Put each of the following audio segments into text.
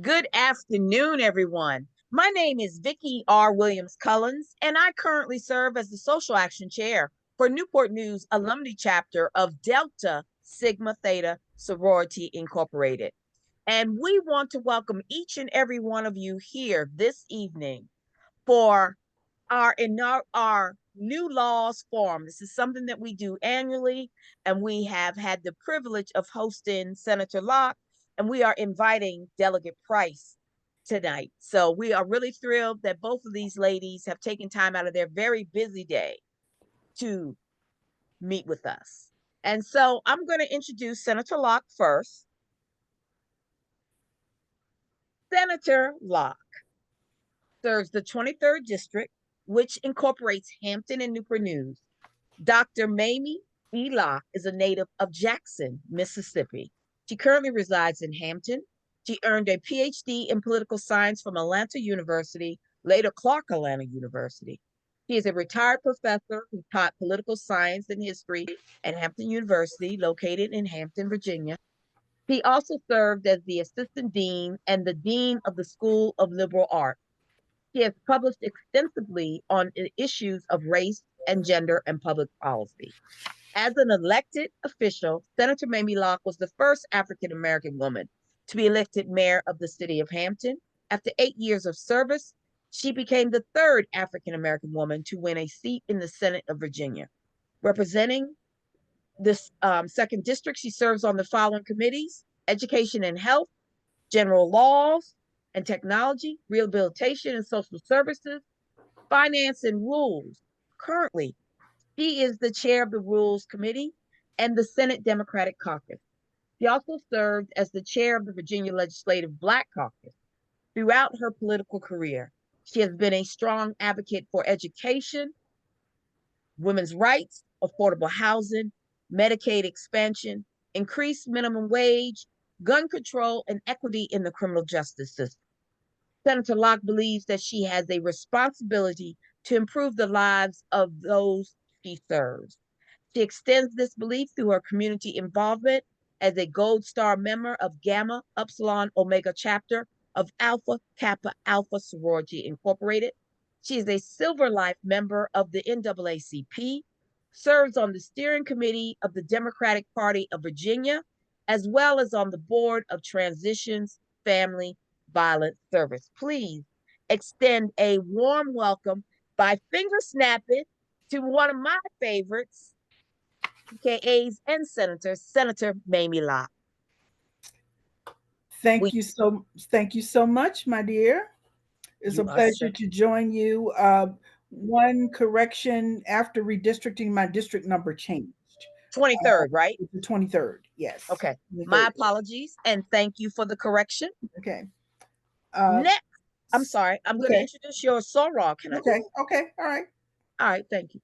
Good afternoon, everyone. My name is Vicki R. Williams Cullens, and I currently serve as the Social Action Chair for Newport News Alumni Chapter of Delta Sigma Theta Sorority Incorporated. And we want to welcome each and every one of you here this evening for our new laws forum. This is something that we do annually, and we have had the privilege of hosting Senator Locke, and we are inviting Delegate Price tonight. So we are really thrilled that both of these ladies have taken time out of their very busy day to meet with us. And so I'm going to introduce Senator Locke first. Senator Locke serves the 23rd District, which incorporates Hampton and Newport News. Dr. Mamie E. Locke is a native of Jackson, Mississippi. She currently resides in Hampton. She earned a PhD in political science from Atlanta University, later Clark Atlanta University. She is a retired professor who taught political science and history at Hampton University, located in Hampton, Virginia. He also served as the assistant dean and the dean of the School of Liberal Arts. He has published extensively on issues of race and gender and public policy. As an elected official, Senator Mamie Locke was the first African American woman to be elected mayor of the city of Hampton. After 8 years of service, she became the third African American woman to win a seat in the Senate of Virginia. Representing this second district, she serves on the following committees: Education and Health, General Laws and Technology, Rehabilitation and Social Services, Finance and Rules. Currently, she is the chair of the Rules Committee and the Senate Democratic Caucus. She also served as the chair of the Virginia Legislative Black Caucus. Throughout her political career, she has been a strong advocate for education, women's rights, affordable housing, Medicaid expansion, increased minimum wage, gun control, and equity in the criminal justice system. Senator Locke believes that she has a responsibility to improve the lives of those she serves. She extends this belief through her community involvement as a Gold Star member of Gamma Upsilon Omega chapter of Alpha Kappa Alpha Sorority Incorporated. She is a Silver Life member of the NAACP, serves on the steering committee of the Democratic Party of Virginia, as well as on the board of Transitions Family Violence Service. Please extend a warm welcome by finger snapping to one of my favorites, PKAs and senators, Senator Mamie Locke. Thank you so much, my dear. It's a You are pleasure so to join you. One correction: after redistricting, my district number changed. 23rd, right? It's the 23rd. Yes, Okay. My 23rd. apologies, and thank you for the correction. Okay. Uh, Next, I'm sorry, I'm going to okay. introduce your soror. Can I Okay. just? Okay. All right. All right, thank you.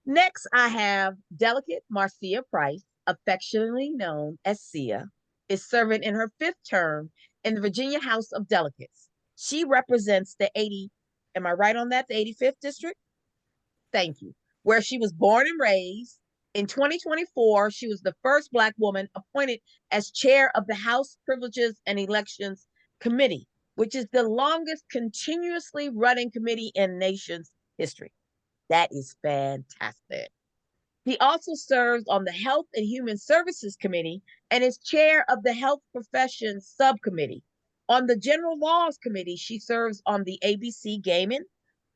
Next, I have Delegate Marcia Price, affectionately known as Sia, is serving in her fifth term in the Virginia House of Delegates. She represents the 80, am I right on that? The 85th district? Thank you. Where she was born and raised. In 2024, she was the first Black woman appointed as chair of the House Privileges and Elections Committee, which is the longest continuously running committee in nation's history. That is fantastic. He also serves on the Health and Human Services Committee and is chair of the Health Professions Subcommittee. On the General Laws Committee, she serves on the ABC Gaming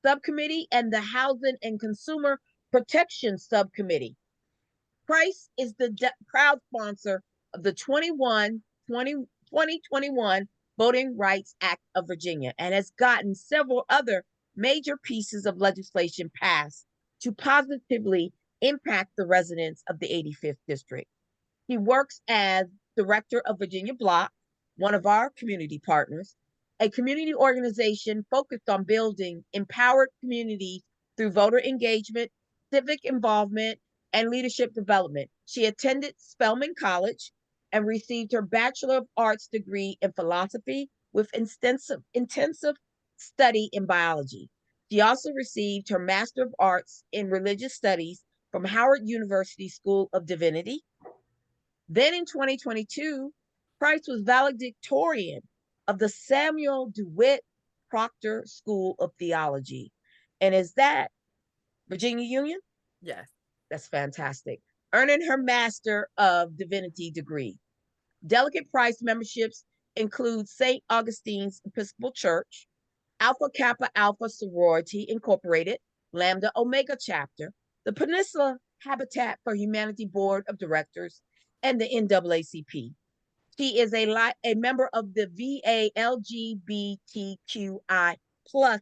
Subcommittee and the Housing and Consumer Protection Subcommittee. Price is the proud sponsor of the 2021 Voting Rights Act of Virginia and has gotten several other major pieces of legislation passed to positively impact the residents of the 85th District. He works as director of Virginia Block, one of our community partners, a community organization focused on building empowered communities through voter engagement, civic involvement, and leadership development. She attended Spelman College and received her Bachelor of Arts degree in philosophy with intensive study in biology. She also received her Master of Arts in Religious Studies from Howard University School of Divinity. Then in 2022, Price was valedictorian of the Samuel DeWitt Proctor School of Theology. And is that Virginia Union? Yes. That's fantastic. Earning her Master of Divinity degree. Delegate Price memberships include St. Augustine's Episcopal Church, Alpha Kappa Alpha Sorority Incorporated, Lambda Omega Chapter, the Peninsula Habitat for Humanity Board of Directors, and the NAACP. She is a member of the VA LGBTQI plus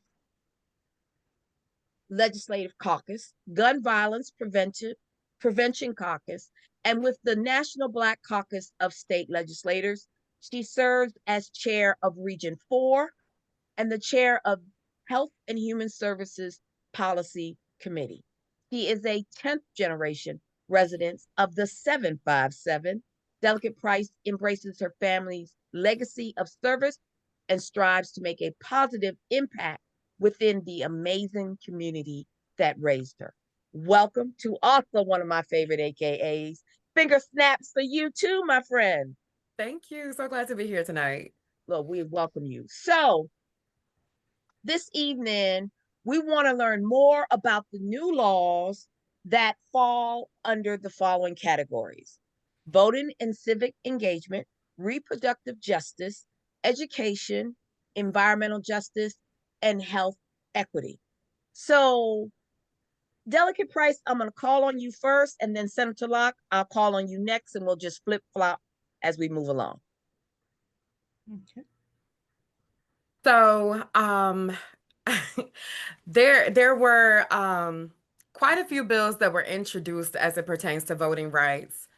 Legislative Caucus, Gun Violence Prevention Caucus, and with the National Black Caucus of State Legislators. She serves as chair of Region 4 and the chair of Health and Human Services Policy Committee. He is a 10th generation resident of the 757. Delegate Price embraces her family's legacy of service and strives to make a positive impact within the amazing community that raised her. Welcome to also one of my favorite AKAs. Finger snaps for you too, my friend. Thank you. So glad to be here tonight. Well, we welcome you. So, this evening, we want to learn more about the new laws that fall under the following categories: voting and civic engagement, reproductive justice, education, environmental justice, and health equity. So, Delegate Price, I'm going to call on you first, and then Senator Locke, I'll call on you next, and we'll just flip flop as we move along. Okay. So, there were quite a few bills that were introduced as it pertains to voting rights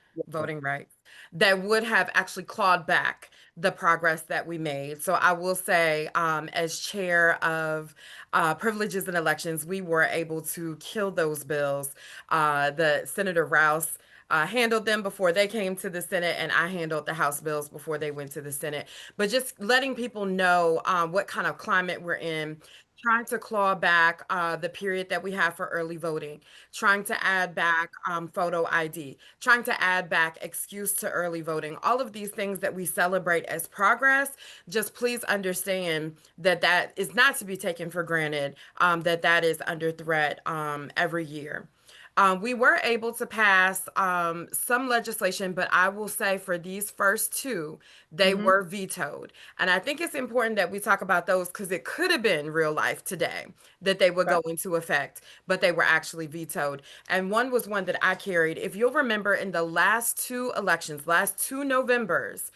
that would have actually clawed back the progress that we made. So I will say, as chair of privileges and elections, we were able to kill those bills. The Senator Rouse handled them before they came to the Senate, and I handled the House bills before they went to the Senate. But just letting people know what kind of climate we're in, trying to claw back the period that we have for early voting, trying to add back photo ID, trying to add back excuse to early voting, all of these things that we celebrate as progress. Just please understand that that is not to be taken for granted, that is under threat every year. We were able to pass some legislation, but I will say for these first two, they were vetoed. And I think it's important that we talk about those because it could have been real life today that they would go into effect, but they were actually vetoed. And one was one that I carried. If you'll remember, in the last two elections, last two Novembers,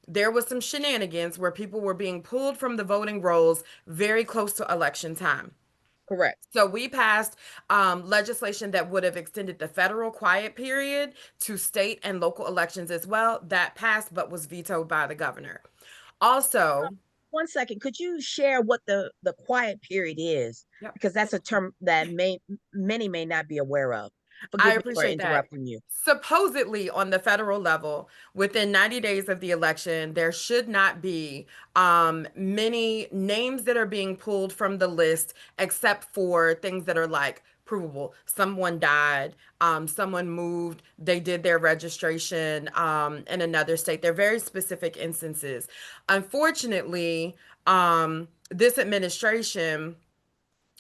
there was some shenanigans where people were being pulled from the voting rolls very close to election time. Correct. So we passed legislation that would have extended the federal quiet period to state and local elections as well. That passed, but was vetoed by the governor. Also, 1 second, could you share what the quiet period is? yep. Because that's a term that many may not be aware of. I Forgive me for appreciate that. interrupting you. Supposedly, on the federal level, within 90 days of the election, there should not be many names that are being pulled from the list, except for things that are like provable. Someone died, someone moved, they did their registration in another state. They're very specific instances. Unfortunately, this administration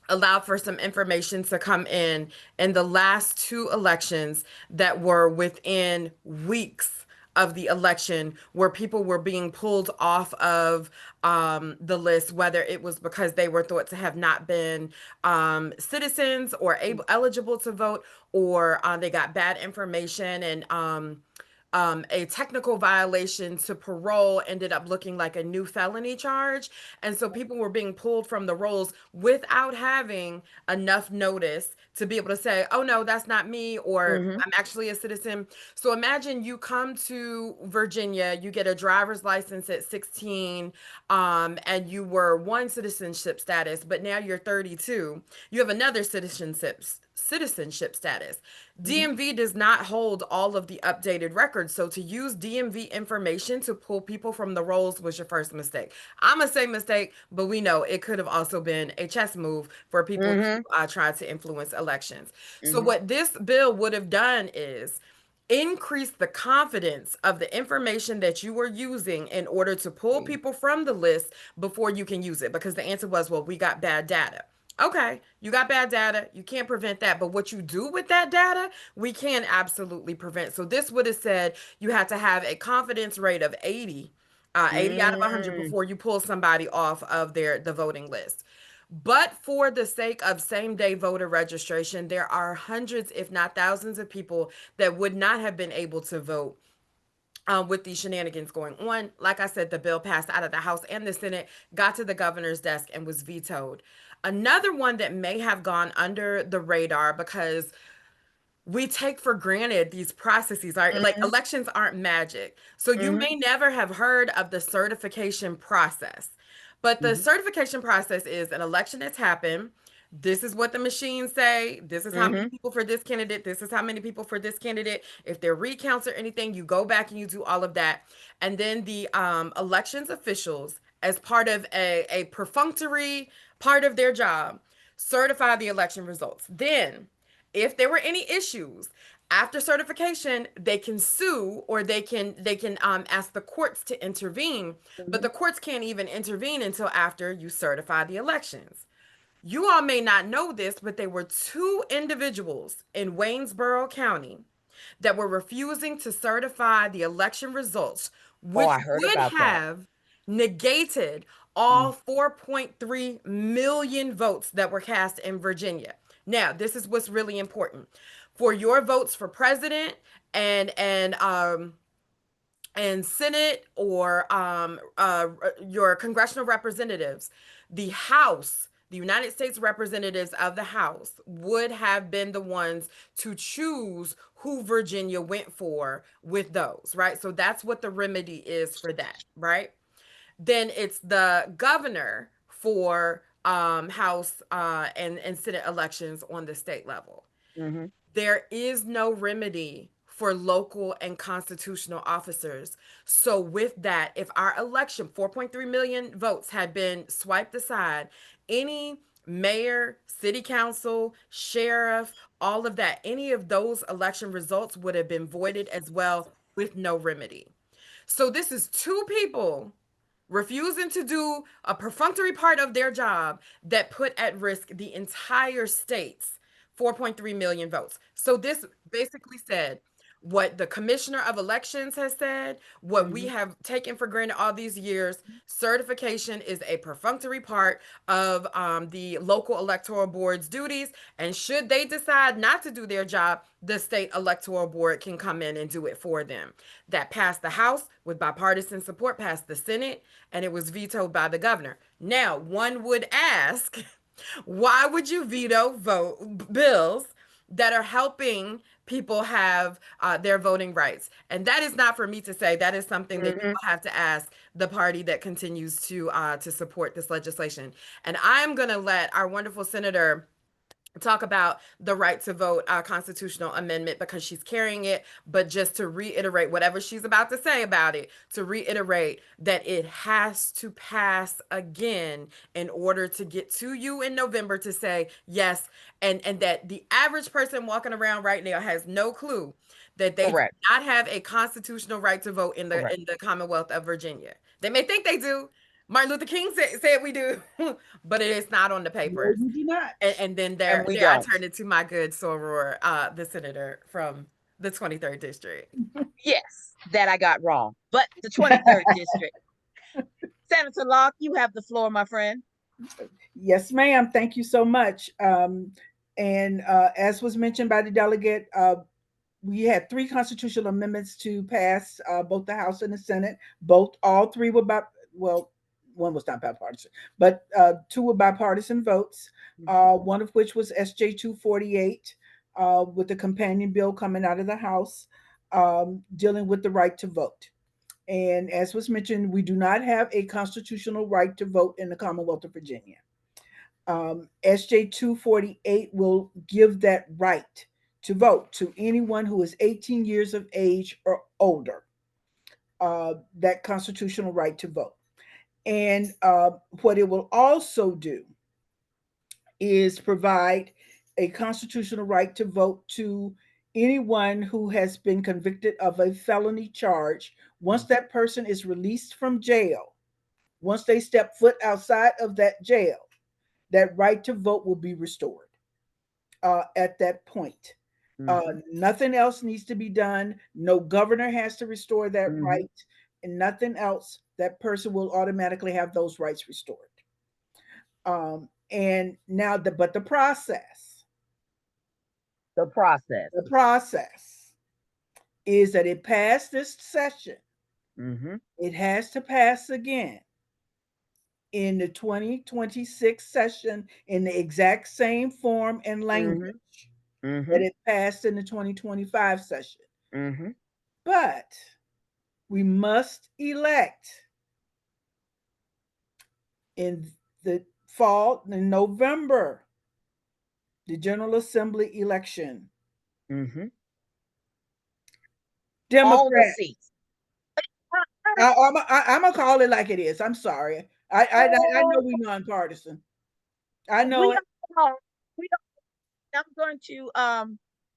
allowed for some information to come in the last two elections that were within weeks of the election, where people were being pulled off of the list, whether it was because they were thought to have not been citizens or eligible to vote, or they got bad information, and a technical violation to parole ended up looking like a new felony charge. And so people were being pulled from the rolls without having enough notice to be able to say, oh, no, that's not me, or I'm actually a citizen. So imagine you come to Virginia, you get a driver's license at 16, and you were one citizenship status, but now you're 32. You have another citizenship status. DMV does not hold all of the updated records. So to use DMV information to pull people from the rolls was your first mistake. I'm going to say mistake, but we know it could have also been a chess move for people to try to influence elections. So what this bill would have done is increase the confidence of the information that you are using in order to pull people from the list before you can use it? Because the answer was, well, we got bad data. Okay, you got bad data. You can't prevent that. But what you do with that data, we can absolutely prevent. So this would have said you had to have a confidence rate of 80, 80 out of 100 Mm. before you pull somebody off of the voting list. But for the sake of same day voter registration, there are hundreds, if not thousands, of people that would not have been able to vote with these shenanigans going on. Like I said, the bill passed out of the House and the Senate, got to the governor's desk, and was vetoed. Another one that may have gone under the radar because we take for granted these processes are like Mhm. elections aren't magic. So you Mhm. may never have heard of the certification process. But the Mhm. certification process is an election that's happened. This is what the machines say. This is how many Mhm. people for this candidate. This is how many people for this candidate. If there are recounts or anything, you go back and you do all of that. And then the elections officials, as part of a perfunctory part of their job, certify the election results. Then if there were any issues after certification, they can sue or they can ask the courts to intervene, but the Mhm. courts can't even intervene until after you certify the elections. You all may not know this, but there were two individuals in Waynesboro County that were refusing to certify the election results, Oh, which I heard would about that. have negated Mm. all 4.3 million votes that were cast in Virginia. Now, this is what's really important. For your votes for president and Senate or your congressional representatives, the House, the United States representatives of the House would have been the ones to choose who Virginia went for with those, right? So that's what the remedy is for that, right? Then it's the governor for House and Senate elections on the state level. Mhm. There is no remedy for local and constitutional officers. So, with that, if our election, 4.3 million votes, had been swiped aside, any mayor, city council, sheriff, all of that, any of those election results would have been voided as well with no remedy. So, this is two people refusing to do a perfunctory part of their job that put at risk the entire state's 4.3 million votes. So this basically said what the commissioner of elections has said, what we Mhm. have taken for granted all these years. Certification is a perfunctory part of the local electoral board's duties. And should they decide not to do their job, the state electoral board can come in and do it for them. That passed the House with bipartisan support, passed the Senate, and it was vetoed by the governor. Now, one would ask, why would you veto bills that are helping people have their voting rights? And that is not for me to say. That is something that you Mhm. will have to ask the party that continues to support this legislation. And I'm going to let our wonderful senator talk about the right to vote constitutional amendment because she's carrying it. But just to reiterate whatever she's about to say about it, to reiterate that it has to pass again in order to get to you in November to say yes, and that the average person walking around right now has no clue that they do Correct. not have a constitutional right to vote in the Correct. in the Commonwealth of Virginia. They may think they do. Martin Luther King said we do, but it is not on the No, papers. you do not. And then And we I don't. turned it to my good soror, the senator from the 23rd district. Yes, that I got wrong. But the 23rd district. Senator Locke, you have the floor, my friend. Yes, ma'am. Thank you so much. And as was mentioned by the delegate, we had three constitutional amendments to pass, both the House and the Senate. All three were by, well, one was not bipartisan, but two were bipartisan votes. One of which was SJ 248, with the companion bill coming out of the House, dealing with the right to vote. And as was mentioned, we do not have a constitutional right to vote in the Commonwealth of Virginia. SJ 248 will give that right to vote to anyone who is 18 years of age or older, that constitutional right to vote. And what it will also do is provide a constitutional right to vote to anyone who has been convicted of a felony charge, once that person is released from jail, once they step foot outside of that jail, that right to vote will be restored at that point. Nothing else needs to be done. No governor has to restore that right, and nothing else. That person will automatically have those rights restored. And now, but the process is that it passed this session. It has to pass again in the 2026 session in the exact same form and language that it passed in the 2025 session. But we must elect in the fall, in November, the General Assembly election. All the Democrat. seats. I'm gonna call it like it is. I'm sorry. I know we're nonpartisan. I know it. I'm going to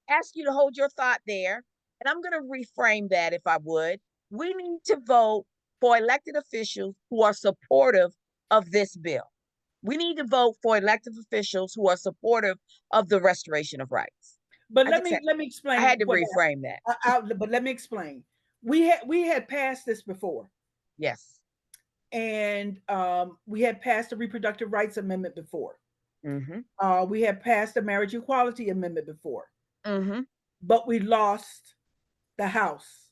ask you to hold your thought there, and I'm going to reframe that if I would. We need to vote for elected officials who are supportive of this bill. We need to vote for elected officials who are supportive of the restoration of rights. But let me explain. I had to reframe that. But let me explain. We had passed this before. Yes. And we had passed the Reproductive Rights Amendment before. We had passed the Marriage Equality Amendment before. But we lost the House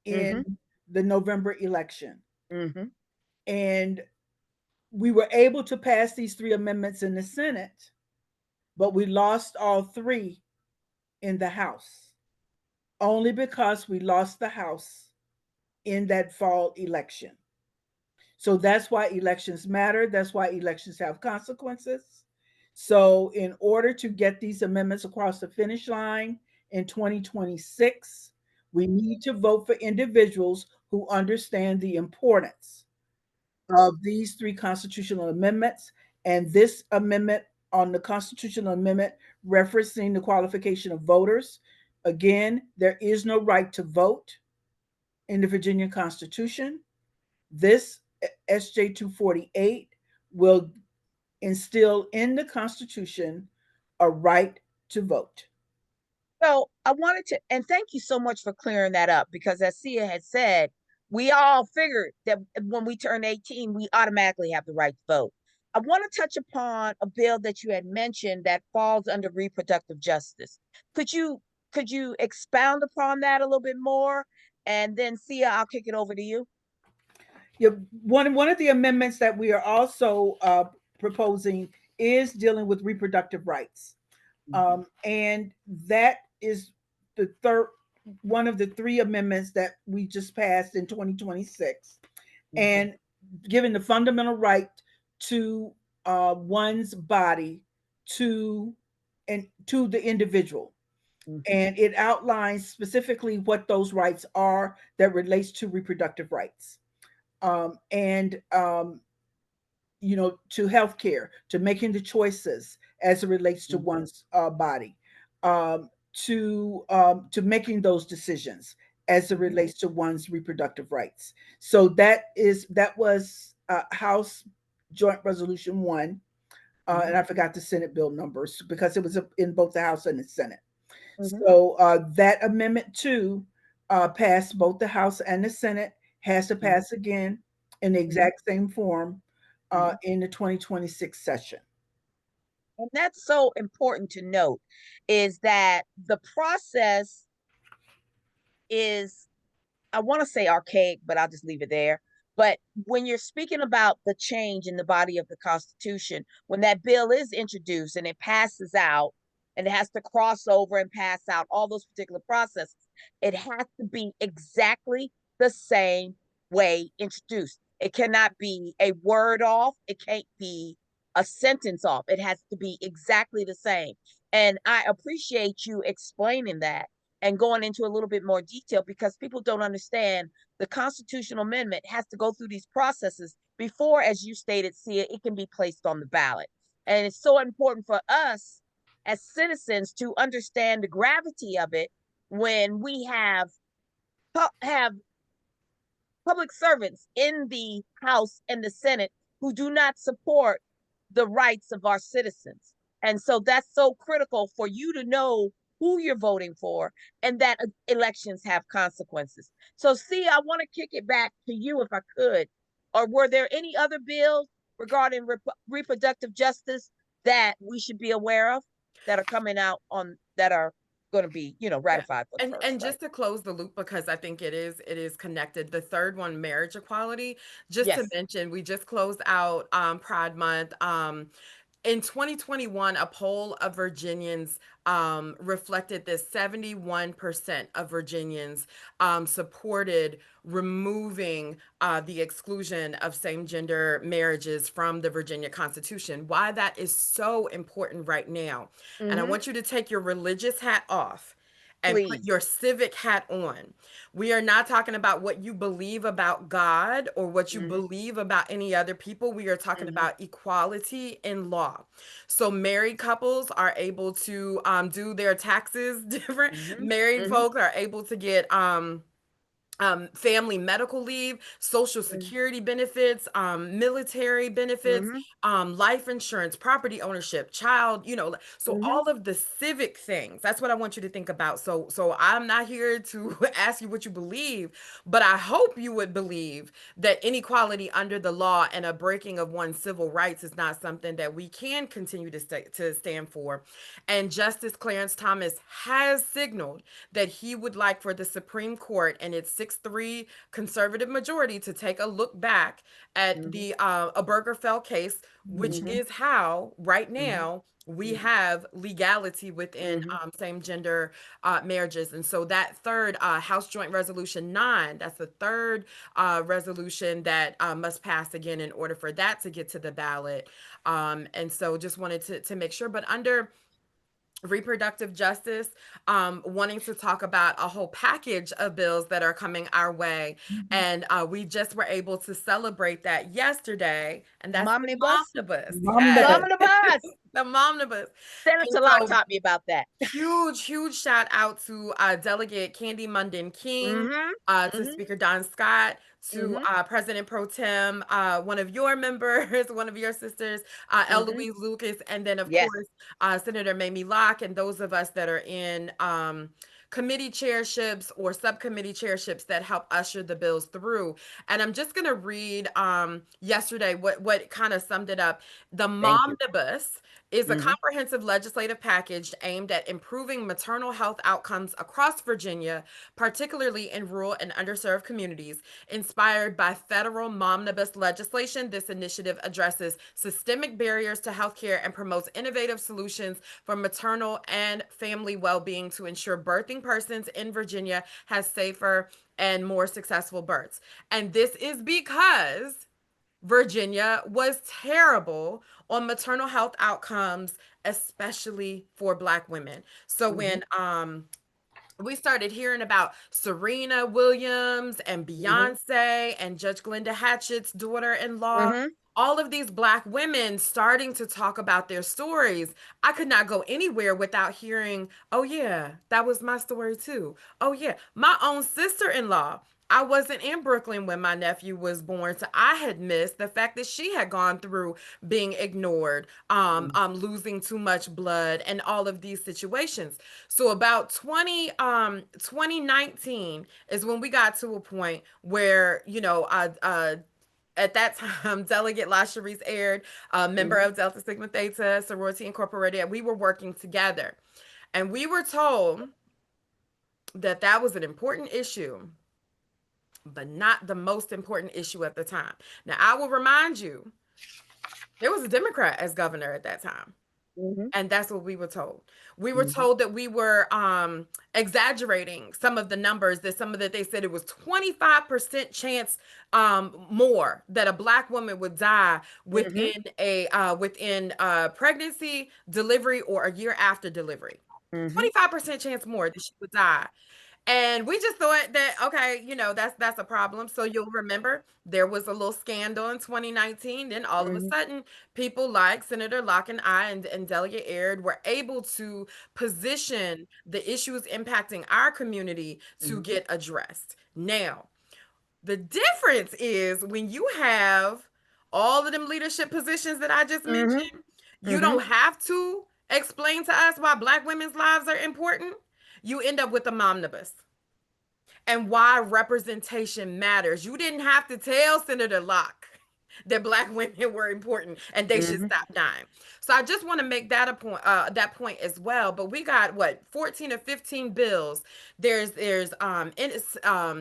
in the November election. And we were able to pass these 3 amendments in the Senate, but we lost all 3 in the House, only because we lost the House in that fall election. So that's why elections matter. That's why elections have consequences. So in order to get these amendments across the finish line in 2026, we need to vote for individuals who understand the importance of these 3 constitutional amendments, and this amendment on the constitutional amendment referencing the qualification of voters. Again, there is no right to vote in the Virginia Constitution. This SJ 248 will instill in the Constitution a right to vote. So I wanted to, and thank you so much for clearing that up, because as Sia had said, we all figured that when we turn 18, we automatically have the right to vote. I want to touch upon a bill that you had mentioned that falls under reproductive justice. Could you expound upon that a little bit more? And then Sia, I'll kick it over to you. Yeah, one of the amendments that we are also proposing is dealing with reproductive rights. And that is the third one of the 3 amendments that we just passed in 2026, and given the fundamental right to one's body to the individual. And it outlines specifically what those rights are that relates to reproductive rights. You know, to healthcare, to making the choices as it relates to one's body, to making those decisions as it relates to one's reproductive rights. So that was House Joint Resolution 1, and I forgot the Senate bill numbers because it was in both the House and the Senate. So that Amendment 2 passed both the House and the Senate, has to pass again in the exact same form in the 2026 session. And that's so important to note, is that the process is, I want to say archaic, but I'll just leave it there. But when you're speaking about the change in the body of the Constitution, when that bill is introduced and it passes out and it has to cross over and pass out all those particular processes, it has to be exactly the same way introduced. It cannot be a word off. It can't be a sentence off. It has to be exactly the same. And I appreciate you explaining that and going into a little bit more detail, because people don't understand the constitutional amendment has to go through these processes before, as you stated, Sia, it can be placed on the ballot. And it's so important for us as citizens to understand the gravity of it when we have public servants in the House and the Senate who do not support the rights of our citizens. And so that's so critical for you to know who you're voting for and that elections have consequences. So, see, I want to kick it back to you if I could. Or were there any other bills regarding reproductive justice that we should be aware of that are coming out on that are going to be, ratified for the And first time? just to close the loop, because I think it is connected. The third one, marriage equality. Just to Yes. mention, we just closed out Pride Month. In 2021, a poll of Virginians reflected that 71% of Virginians supported removing the exclusion of same gender marriages from the Virginia Constitution. Why that is so important right now. And I Mm-hmm. want you to take your religious hat off and put Please. your civic hat on. We are not talking about what you believe about God or what you Mm-hmm. believe about any other people. We are talking Mm-hmm. about equality in law. So married couples are able to do their taxes different. Mm-hmm. Married Mm-hmm. folks are able to get family medical leave, social security benefits, military benefits, Mm-hmm. life insurance, property ownership, child, so Mm-hmm. all of the civic things. That's what I want you to think about. So I'm not here to ask you what you believe, but I hope you would believe that inequality under the law and a breaking of one's civil rights is not something that we can continue to stand for. And Justice Clarence Thomas has signaled that he would like for the Supreme Court and its 6-3 conservative majority to take a look back at Mm-hmm. the Obergefell case, which Mhm. is how right Mm-hmm. now we Mm-hmm. have legality within Mm-hmm. same gender marriages. And so that third House Joint Resolution 9, that's the third resolution that must pass again in order for that to get to the ballot. And so just wanted to make sure. But under reproductive justice, wanting to talk about a whole package of bills that are coming our way. Mhm. And we just were able to celebrate that yesterday. And that's the Momnibus. momnibus. Yes, Omnibus. Momnibus. the momnibus. And Senator Locke so taught me about that. huge shout out to Delegate Candy Munden King, Mm-hmm. to Mm-hmm. Speaker Don Scott, to Mm-hmm. President Pro Tem, one of your members, one of your sisters, Mm-hmm. Eloise Lucas, and then of Yes. course Senator Mamie Locke, and those of us that are in committee chairships or subcommittee chairships that help usher the bills through. And I'm just gonna read yesterday what kind of summed it up. The Thank you. momnibus is a Mm-hmm. comprehensive legislative package aimed at improving maternal health outcomes across Virginia, particularly in rural and underserved communities. Inspired by federal momnibus legislation, this initiative addresses systemic barriers to healthcare and promotes innovative solutions for maternal and family well-being to ensure birthing persons in Virginia has safer and more successful births. And this is because Virginia was terrible on maternal health outcomes, especially for Black women. So Mm-hmm. when we started hearing about Serena Williams and Mm-hmm. Beyonce and Judge Glenda Hatchett's daughter-in-law, Mm-hmm. all of these Black women starting to talk about their stories. I could not go anywhere without hearing, oh, yeah, that was my story too. Oh, yeah, my own sister-in-law. I wasn't in Brooklyn when my nephew was born, so I had missed the fact that she had gone through being ignored, losing too much blood, and all of these situations. So about 2019 is when we got to a point where, at that time, Delegate LaSharice Aird, a member Mm-hmm. of Delta Sigma Theta Sorority Incorporated, we were working together. And we were told that that was an important issue, but not the most important issue at the time. Now, I will remind you, there was a Democrat as governor at that time. Mm-hmm. And that's what we were told. We were Mm-hmm. told that we were exaggerating some of the numbers, that they said it was 25% chance more that a Black woman would die Mm-hmm. within pregnancy, delivery, or a year after delivery. Mm-hmm. 25% chance more that she would die. And we just thought that, okay, that's a problem. So you'll remember there was a little scandal in 2019. Then all of a Mhm. sudden, people like Senator Locke and I and Delegate Aird were able to position the issues impacting our community to Mhm. get addressed. Now, the difference is when you have all of them leadership positions that I just Mhm. mentioned, you Mhm. don't have to explain to us why Black women's lives are important. You end up with a momnibus and why representation matters. You didn't have to tell Senator Locke that Black women were important and they should Mhm. stop dying. So I just want to make that point as well. But we got what, 14 or 15 bills. There's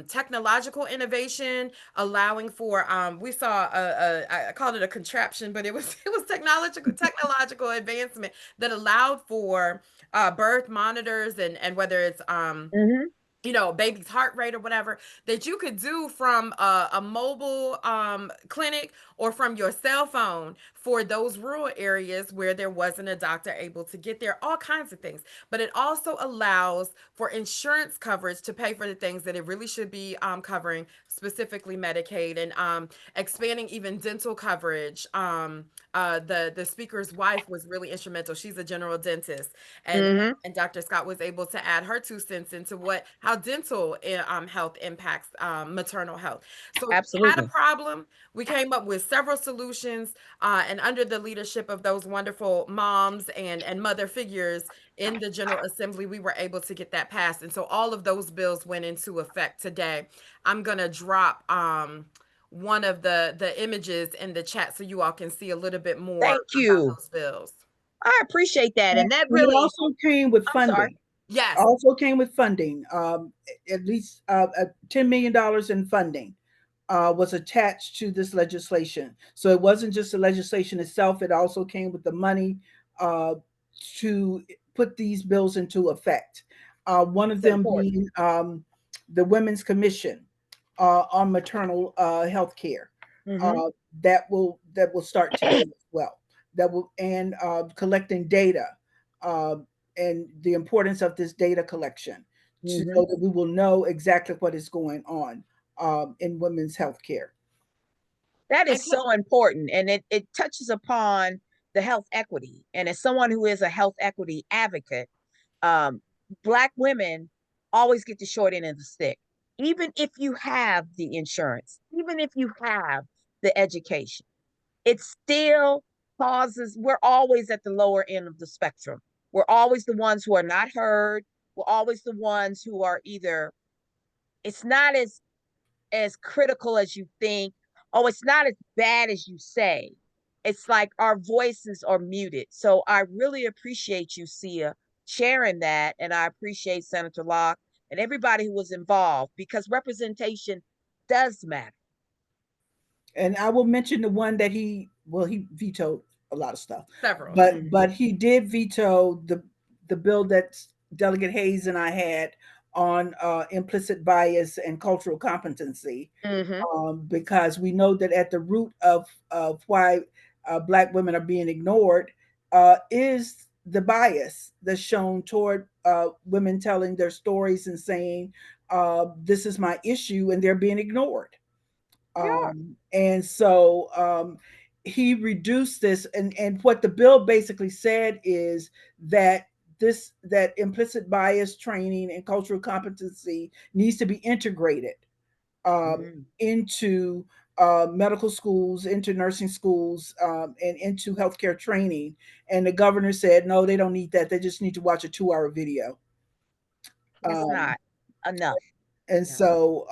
technological innovation allowing for we saw I called it a contraption, but it was technological advancement that allowed for birth monitors and whether it's Mhm. baby's heart rate or whatever that you could do from a mobile clinic or from your cell phone for those rural areas where there wasn't a doctor able to get there, all kinds of things. But it also allows for insurance coverage to pay for the things that it really should be covering, specifically Medicaid, and expanding even dental coverage. The speaker's wife was really instrumental. She's a general dentist, and Mhm. and Dr. Scott was able to add her 2 cents into how dental health impacts maternal health. So we had a Absolutely. problem. We came up with several solutions, and under the leadership of those wonderful moms and mother figures in the General Assembly, we were able to get that passed. And so all of those bills went into effect today. I'm gonna drop one of the images in the chat so you all can see a little bit more Thank about you. those bills. I appreciate that, And and that it really. also came with I'm sorry. funding. Yes. Also came with funding. At least $10 million in funding was attached to this legislation. So it wasn't just the legislation itself; it also came with the money uh, to put these bills into effect. One of It's them important. being the Women's Commission on maternal health care. Mhm. Uh, that will start today as well. That will and collecting data uh, and the importance of this data collection so Mhm. that we will know exactly what is going on in women's health care. That And is so important, and it touches upon the health equity. And as someone who is a health equity advocate, um, Black women always get the short end of the stick. Even if you have the insurance, even if you have the education, it still causes, we're always at the lower end of the spectrum. We're always the ones who are not heard. We're always the ones who are either, it's not as critical as you think. Oh, it's not as bad as you say. It's like our voices are muted. So I really appreciate you, Sia, sharing that. And I appreciate Senator Locke and everybody who was involved because representation does matter. And I will mention the one that he vetoed a lot of stuff, several. Mm-hmm. but he did veto the bill that Delegate Hayes and I had on implicit bias and cultural competency, Mm-hmm. because we know that at the root of why Black women are being ignored is the bias that's shown toward women telling their stories and saying, "This is my issue," and they're being ignored. Yeah. And so he reduced this, and what the bill basically said is that that implicit bias training and cultural competency needs to be integrated Mm-hmm. into medical schools, into nursing schools, and into healthcare training. And the governor said, no, they don't need that. They just need to watch a 2-hour video. It's Um, not enough. and Yeah. so,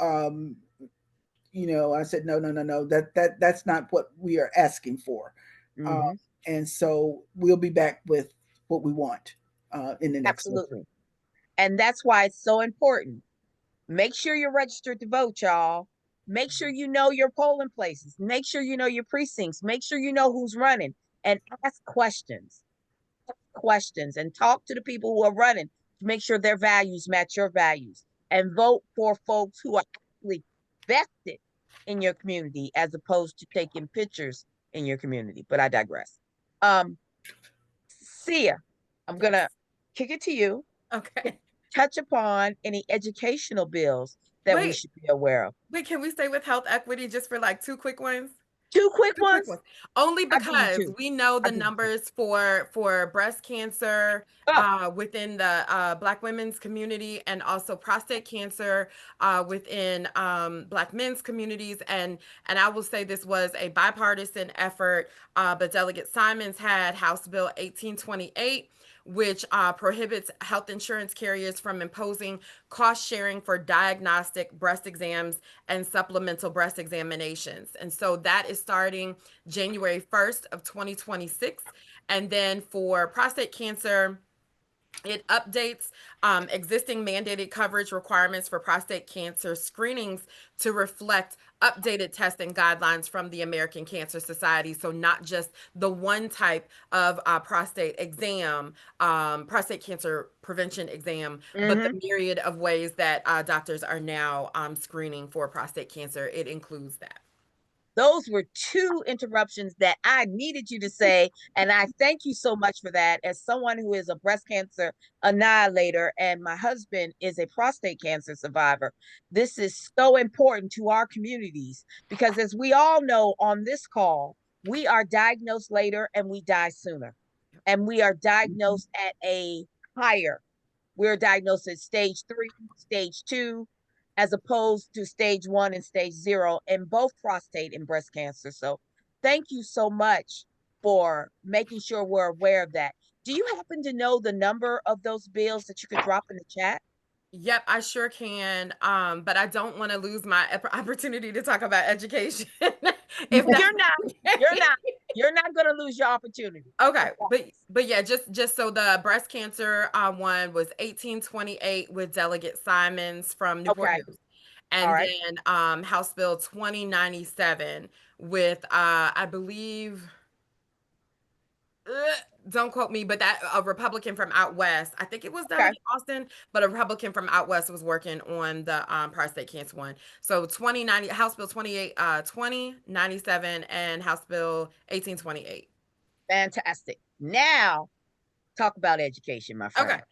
I said, no, no, no, no, that's not what we are asking for. Uh, Mm-hmm. and so we'll be back with what we want in the next one. Absolutely. And that's why it's so important. Make sure you're registered to vote, y'all. Make sure you know your polling places. Make sure you know your precincts. Make sure you know who's running and ask questions. Questions and talk to the people who are running to make sure their values match your values and vote for folks who are actually vested in your community as opposed to taking pictures in your community. But I digress. Um, Sia, I'm Yes. gonna kick it to you. Okay. touch upon any educational bills that we Wait, should be aware of. wait, can we stay with health equity just for like two quick ones? Two quick Two quick ones. ones. Only I'll give you because two. we know I'll the give you two. numbers for breast cancer Oh, within the Black women's community, and also prostate cancer within Black men's communities. And I will say this was a bipartisan effort, but Delegate Simons had House Bill 1828, which prohibits health insurance carriers from imposing cost sharing for diagnostic breast exams and supplemental breast examinations. And so that is starting January 1st of 2026. And then for prostate cancer, it updates existing mandated coverage requirements for prostate cancer screenings to reflect updated testing guidelines from the American Cancer Society. So, not just the one type of prostate exam, prostate cancer prevention exam, but the mm-hmm. myriad of ways that doctors are now screening for prostate cancer. It includes that. Those were two interruptions that I needed you to say. And I thank you so much for that. As someone who is a breast cancer annihilator and my husband is a prostate cancer survivor, this is so important to our communities because, as we all know on this call, we are diagnosed later and we die sooner. And we are Mhm. diagnosed at a higher, we're diagnosed at stage 3, stage 2, as opposed to stage 1 and stage 0 in both prostate and breast cancer. So thank you so much for making sure we're aware of that. Do you happen to know the number of those bills that you could drop in the chat? Yep, I sure can. But I don't want to lose my opportunity to talk about education. If that's You're not, you're okay. not, you're not going to lose your opportunity. I Okay, promise. but yeah, just so the breast cancer one was 1828 with Delegate Simons from Newport Okay. News, All and right. then House Bill 2097 with I believe, don't quote me, but that a Republican from out west, I think it was Okay. Delegate Austin, but a Republican from out west was working on the prostate cancer one. So 2090 House Bill 28 2097 and House Bill 1828. Fantastic. Now, talk about education, my Okay. friend.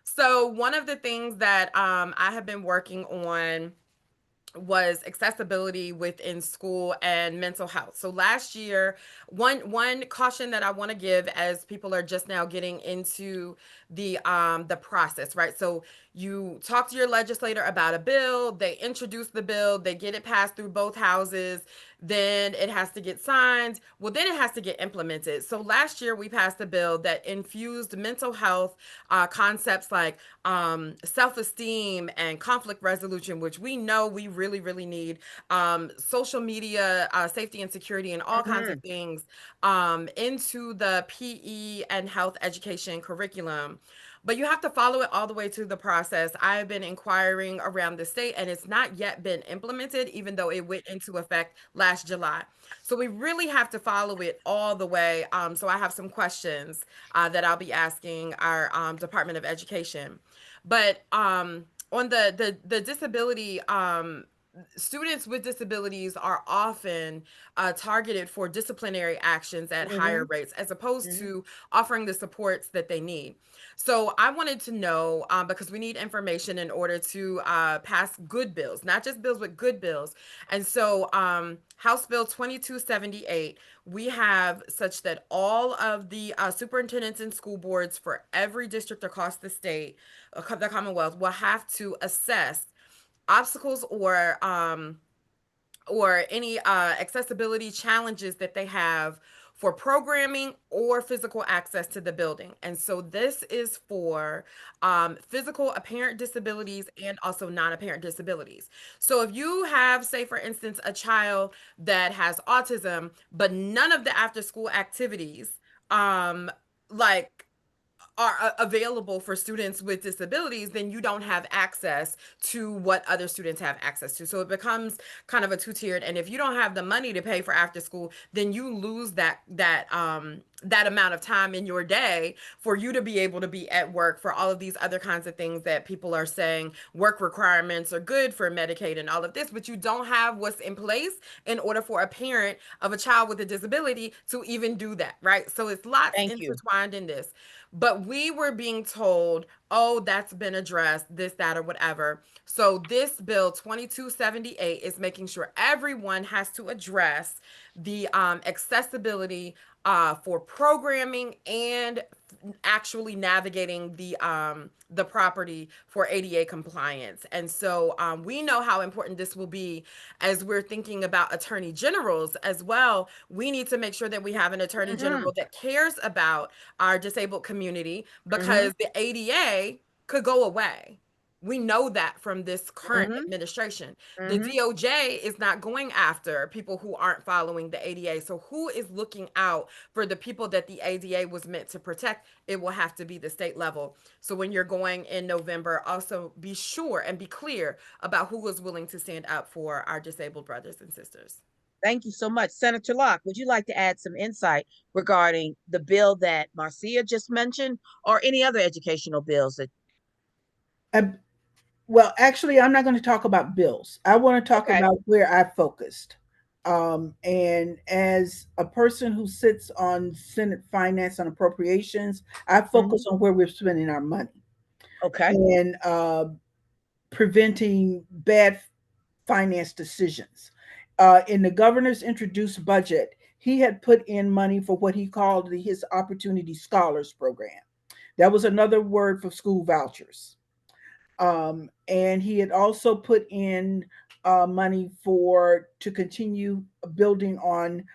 So one of the things that I have been working on was accessibility within school and mental health. So last year, one caution that I want to give as people are just now getting into the process, right? So you talk to your legislator about a bill, they introduce the bill, they get it passed through both houses, then it has to get signed, well then it has to get implemented. So last year we passed a bill that infused mental health concepts like self-esteem and conflict resolution, which we know we really need, social media safety and security, and all kinds of Mm-hmm. things into the PE and health education curriculum. But you have to follow it all the way through the process. I have been inquiring around the state and it's not yet been implemented, even though it went into effect last July. So we really have to follow it all the way. So I have some questions that I'll be asking our Department of Education. But on the disability, students with disabilities are often targeted for disciplinary actions at higher Mm-hmm. rates, as opposed Mm-hmm. to offering the supports that they need. So I wanted to know, because we need information in order to pass good bills, not just bills, but good bills. And so House Bill 2278, we have such that all of the superintendents and school boards for every district across the state, the Commonwealth, will have to assess obstacles or any accessibility challenges that they have for programming or physical access to the building. And so this is for physical apparent disabilities and also non-apparent disabilities. So if you have, say for instance, a child that has autism, but none of the after school activities um, like are available for students with disabilities, then you don't have access to what other students have access to. So it becomes kind of a two-tiered. And if you don't have the money to pay for after school, then you lose that amount of time in your day for you to be able to be at work for all of these other kinds of things that people are saying work requirements are good for Medicaid and all of this, but you don't have what's in place in order for a parent of a child with a disability to even do that, right? So it's lots Thank you. intertwined in this. But we were being told, oh, that's been addressed, this, that, or whatever. So this bill 2278 is making sure everyone has to address the accessibility for programming and actually navigating the property for ADA compliance. And so we know how important this will be as we're thinking about attorney generals as well. We need to make sure that we have an attorney Mm-hmm. general that cares about our disabled community, Mm-hmm. because the ADA could go away. We know that from this current Mm-hmm. administration. The Mm-hmm. DOJ is not going after people who aren't following the ADA. So who is looking out for the people that the ADA was meant to protect? It will have to be the state level. So when you're going in November, also be sure and be clear about who is willing to stand up for our disabled brothers and sisters. Thank you so much. Senator Locke, would you like to add some insight regarding the bill that Marcia just mentioned or any other educational bills that? Well, actually, I'm not going to talk about bills. I want to talk Okay. about where I focused. And as a person who sits on Senate Finance and Appropriations, I focus Mhm. on where we're spending our money Okay. and preventing bad finance decisions. In the governor's introduced budget, he had put in money for what he called his Opportunity Scholars Program. That was another word for school vouchers. And he had also put in money for to continue building on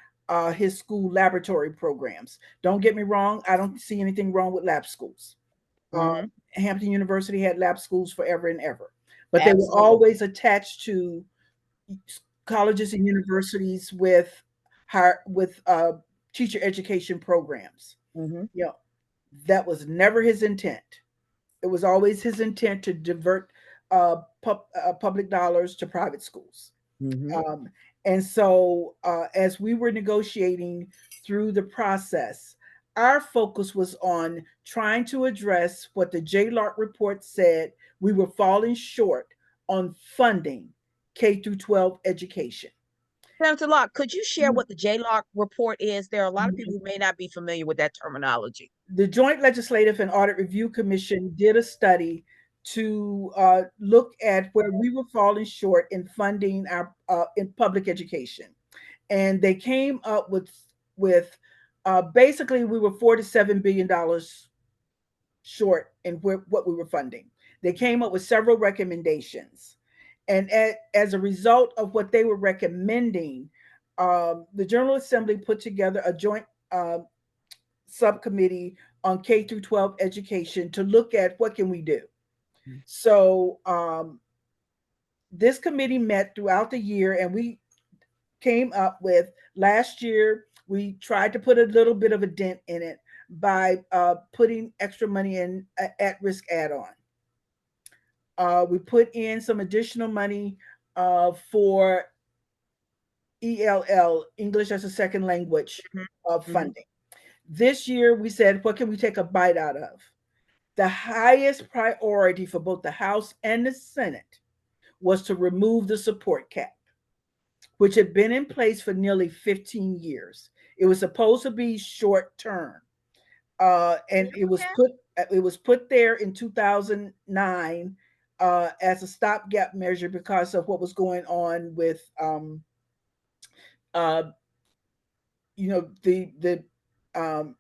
his school laboratory programs. Don't get me wrong; I don't see anything wrong with lab schools. Hmm. Hampton University had lab schools forever and ever, but they were Absolutely. always attached to colleges and universities with higher with teacher education programs. Hmm. You know, that was never his intent. It was always his intent to divert public dollars to private schools. Hmm. Um, and so, as we were negotiating through the process, our focus was on trying to address what the JLARC report said we were falling short on funding K through 12 education. Senator Locke, could you share Mhm. what the JLOC report is? There are a lot of people who may not be familiar with that terminology. The Joint Legislative and Audit Review Commission did a study to look at where we were falling short in funding our in public education, and they came up with basically we were $4 to $7 billion short in what we were funding. They came up with several recommendations, and as a result of what they were recommending, the General Assembly put together a joint subcommittee on K through 12 education to look at what can we do. So this committee met throughout the year, and we came up with last year. We tried to put a little bit of a dent in it by putting extra money in at-risk add-on. We put in some additional money for ELL, English as a Second Language, Hmm. funding. This year, we said, what can we take a bite out of? The highest priority for both the House and the Senate was to remove the support cap, which had been in place for nearly 15 years. It was supposed to be short term, and it was put there in 2009 as a stopgap measure because of what was going on with uh, the um,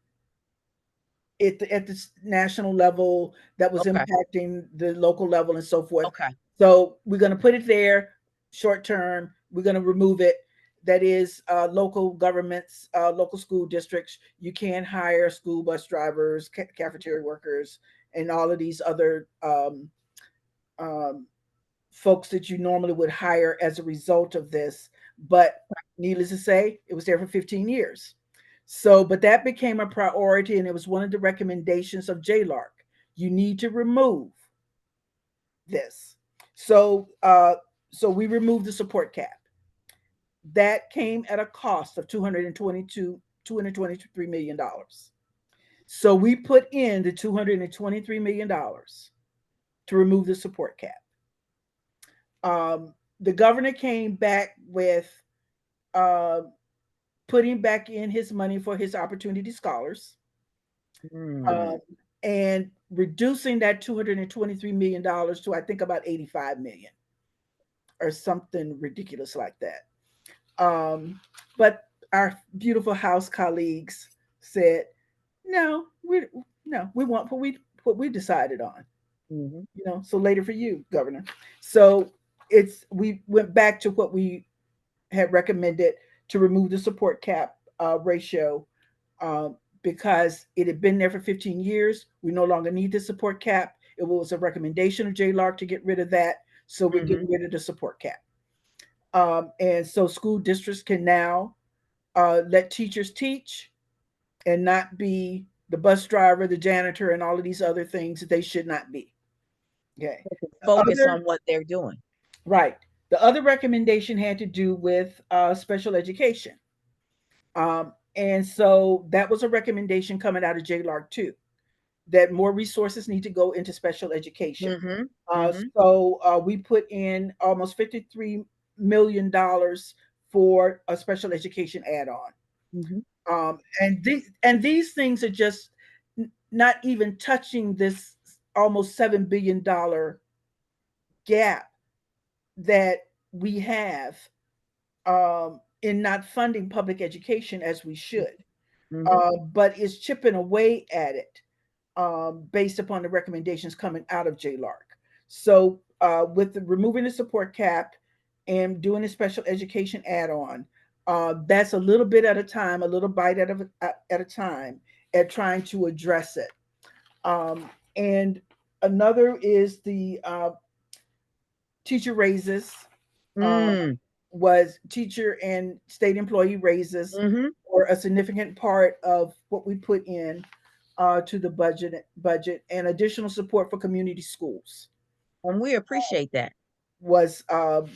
at the national level that was Okay. impacting the local level and so forth. Okay. So we're going to put it there short term. We're going to remove it. That is, local governments, local school districts. You can hire school bus drivers, cafeteria workers, and all of these other um, folks that you normally would hire as a result of this. But needless to say, it was there for 15 years. So, but that became a priority, and it was one of the recommendations of JLARC. You need to remove this. So, so we removed the support cap. That came at a cost of $223 million. So we put in the $223 million to remove the support cap. The governor came back with uh, putting back in his money for his opportunity scholars. Mm. and reducing that $223 million to, I think, about 85 million or something ridiculous like that. But our beautiful House colleagues said, no, we want what we decided on. Mhm. So later for you, Governor. So we went back to what we had recommended to remove the support cap ratio, um, because it had been there for 15 years. We no longer need the support cap. It was a recommendation of JLARC to get rid of that. So we're Mhm. getting rid of the support cap. And so school districts can now let teachers teach and not be the bus driver, the janitor, and all of these other things that they should not be. Okay. Focus Other on what they're doing. Right. The other recommendation had to do with special education. And so that was a recommendation coming out of JLARC too, that more resources need to go into special education. Mhm. Uh, Mhm. so we put in almost $53 million for a special education add-on. Mhm. And these things are just not even touching this almost $7 billion gap that we have in not funding public education as we should, Mhm. but is chipping away at it based upon the recommendations coming out of JLARC. So, with removing the support cap and doing a special education add-on, that's a little bit at a time, a little bite at a time, at trying to address it. And another is the teacher raises. Uh, Mm. was teacher and state employee raises Mhm. were a significant part of what we put in to the budget, and additional support for community schools And we appreciate that. was um,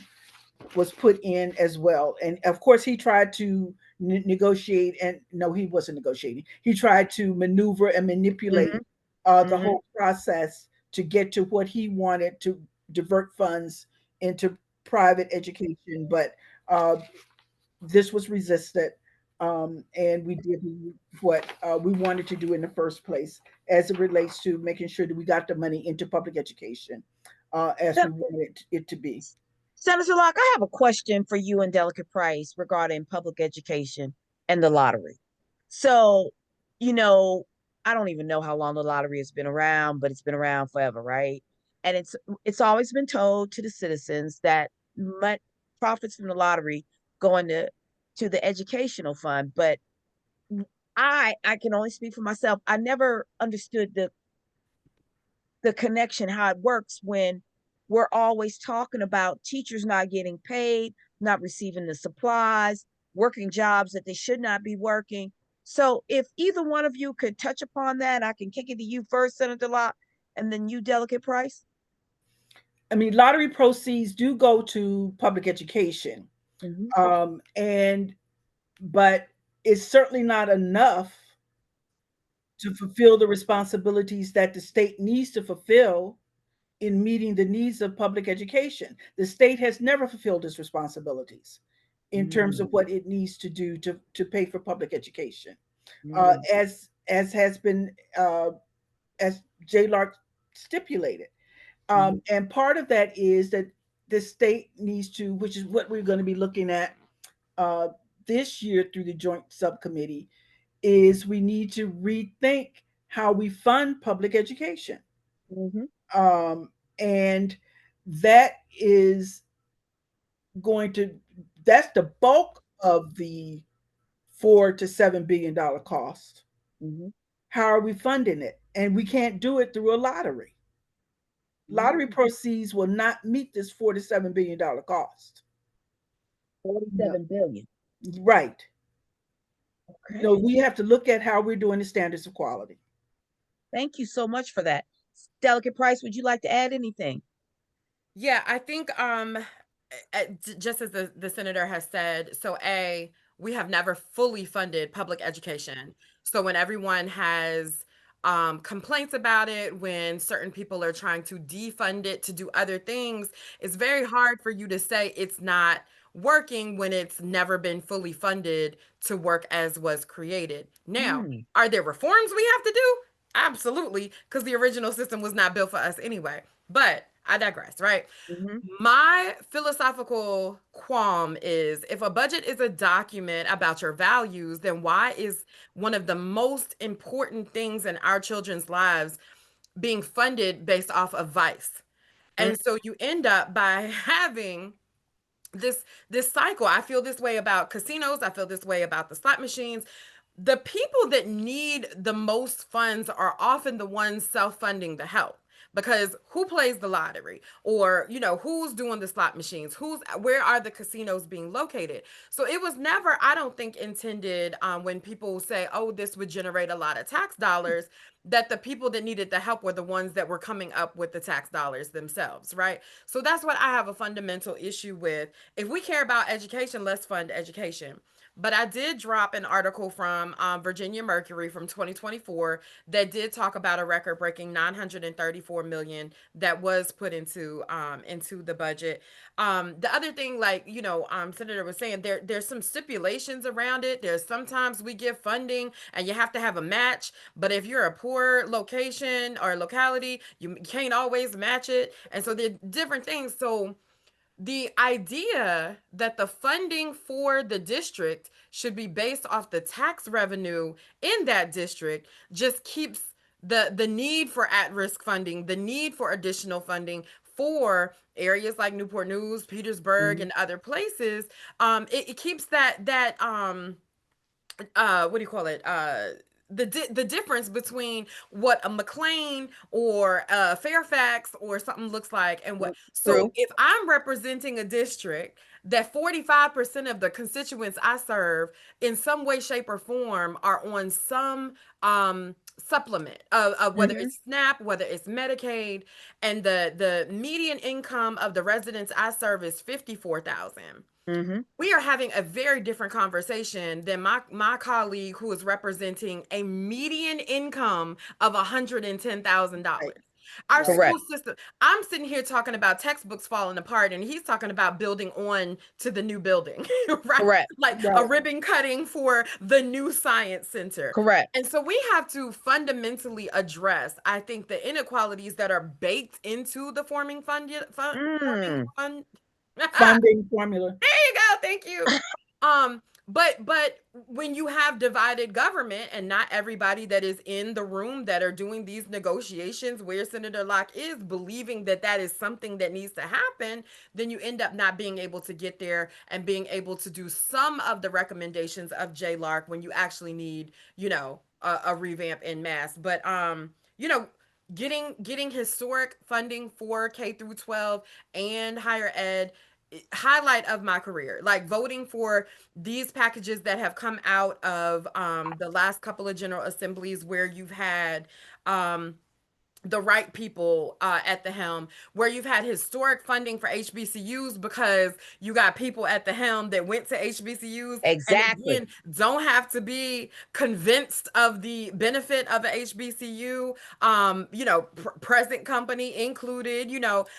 was put in as well. And of course, he tried to negotiate, and no, he wasn't negotiating. He tried to maneuver and manipulate Mhm. the Mhm. whole process to get to what he wanted, to divert funds into private education. But uh, this was resisted, and we did what we wanted to do in the first place as it relates to making sure that we got the money into public education as we Sen- wanted it to be. Senator Locke, I have a question for you and Delicate Price regarding public education and the lottery. So, you know, I don't even know how long the lottery has been around, but it's been around forever, right? And it's always been told to the citizens that profits from the lottery go to the educational fund. But I can only speak for myself. I never understood the connection, how it works when we're always talking about teachers not getting paid, not receiving the supplies, working jobs that they should not be working. So if either one of you could touch upon that, I can kick it to you first, Senator Locke, and then you, Delegate Price. I mean, lottery proceeds do go to public education, Mm-hmm. and but it's certainly not enough to fulfill the responsibilities that the state needs to fulfill in meeting the needs of public education. The state has never fulfilled its responsibilities in terms of Mm-hmm. what it needs to do to pay for public education, Mm-hmm. as has been as JLARC stipulated. Mm-hmm. And part of that is that the state needs to, which is what we're going to be looking at uh, this year through the joint subcommittee, is we need to rethink how we fund public education. Mm-hmm. Um, and that is going to, that's the bulk of the $4 to $7 billion cost. Mm-hmm. How are we funding it? And we can't do it through a lottery. Lottery proceeds will not meet this $4 to $7 billion cost. No. 47 billion. Right. Okay. We have to look at how we're doing the standards of quality. Thank you so much for that. Delegate Price, would you like to add anything? Yeah, I think just as the senator has said, so we have never fully funded public education. So when everyone has complaints about it, when certain people are trying to defund it to do other things, it's very hard for you to say it's not working when it's never been fully funded to work as was created. Now, Mm. are there reforms we have to do? Absolutely, because the original system was not built for us anyway. But I digress, right? Mm-hmm. My philosophical qualm is if a budget is a document about your values, then why is one of the most important things in our children's lives being funded based off of vice? And so you end up by having this cycle. I feel this way about casinos. I feel this way about the slot machines. The people that need the most funds are often the ones self-funding the help, because who plays the lottery, or who's doing the slot machines, where are the casinos being located? So it was never, I don't think, intended, when people say, oh, this would generate a lot of tax dollars, that the people that needed the help were the ones that were coming up with the tax dollars themselves, right? So that's what I have a fundamental issue with. If we care about education, let's fund education. But I did drop an article from Virginia Mercury from 2024 that did talk about a record-breaking 934 million that was put into the budget. The other thing, like Senator was saying, there's some stipulations around it. There's sometimes we give funding and you have to have a match, but if you're a poor location or locality, you can't always match it, and so there are different things. So the idea that the funding for the district should be based off the tax revenue in that district just keeps the need for at-risk funding, the need for additional funding for areas like Newport News, Petersburg, Mm-hmm. and other places. It keeps that what do you call it? The difference between what a McLean or a Fairfax or something looks like and what. So True. if I'm representing a district that 45% of the constituents I serve in some way, shape, or form are on some supplement of whether Mm-hmm. it's SNAP, whether it's Medicaid, and the median income of the residents I serve is 54,000, Mm-hmm. we are having a very different conversation than my colleague who is representing a median income of $110,000. Right. Our Right. school Correct. system, I'm sitting here talking about textbooks falling apart, and he's talking about building on to the new building, right? Correct. Like a Right. ribbon cutting for the new science center. Correct. And so we have to fundamentally address, I think, the inequalities that are baked into the forming Mm. fund. Funding formula. There you go. Thank you. But when you have divided government and not everybody that is in the room that are doing these negotiations where Senator Locke is believing that that is something that needs to happen, then you end up not being able to get there and being able to do some of the recommendations of Jay Lark when you actually need, a revamp in mass. But you know, getting historic funding for K through 12 and higher ed, highlight of my career, like voting for these packages that have come out of the last couple of general assemblies where you've had the right people at the helm, where you've had historic funding for HBCUs because you got people at the helm that went to HBCUs and Exactly. again don't have to be convinced of the benefit of a HBCU, present company included,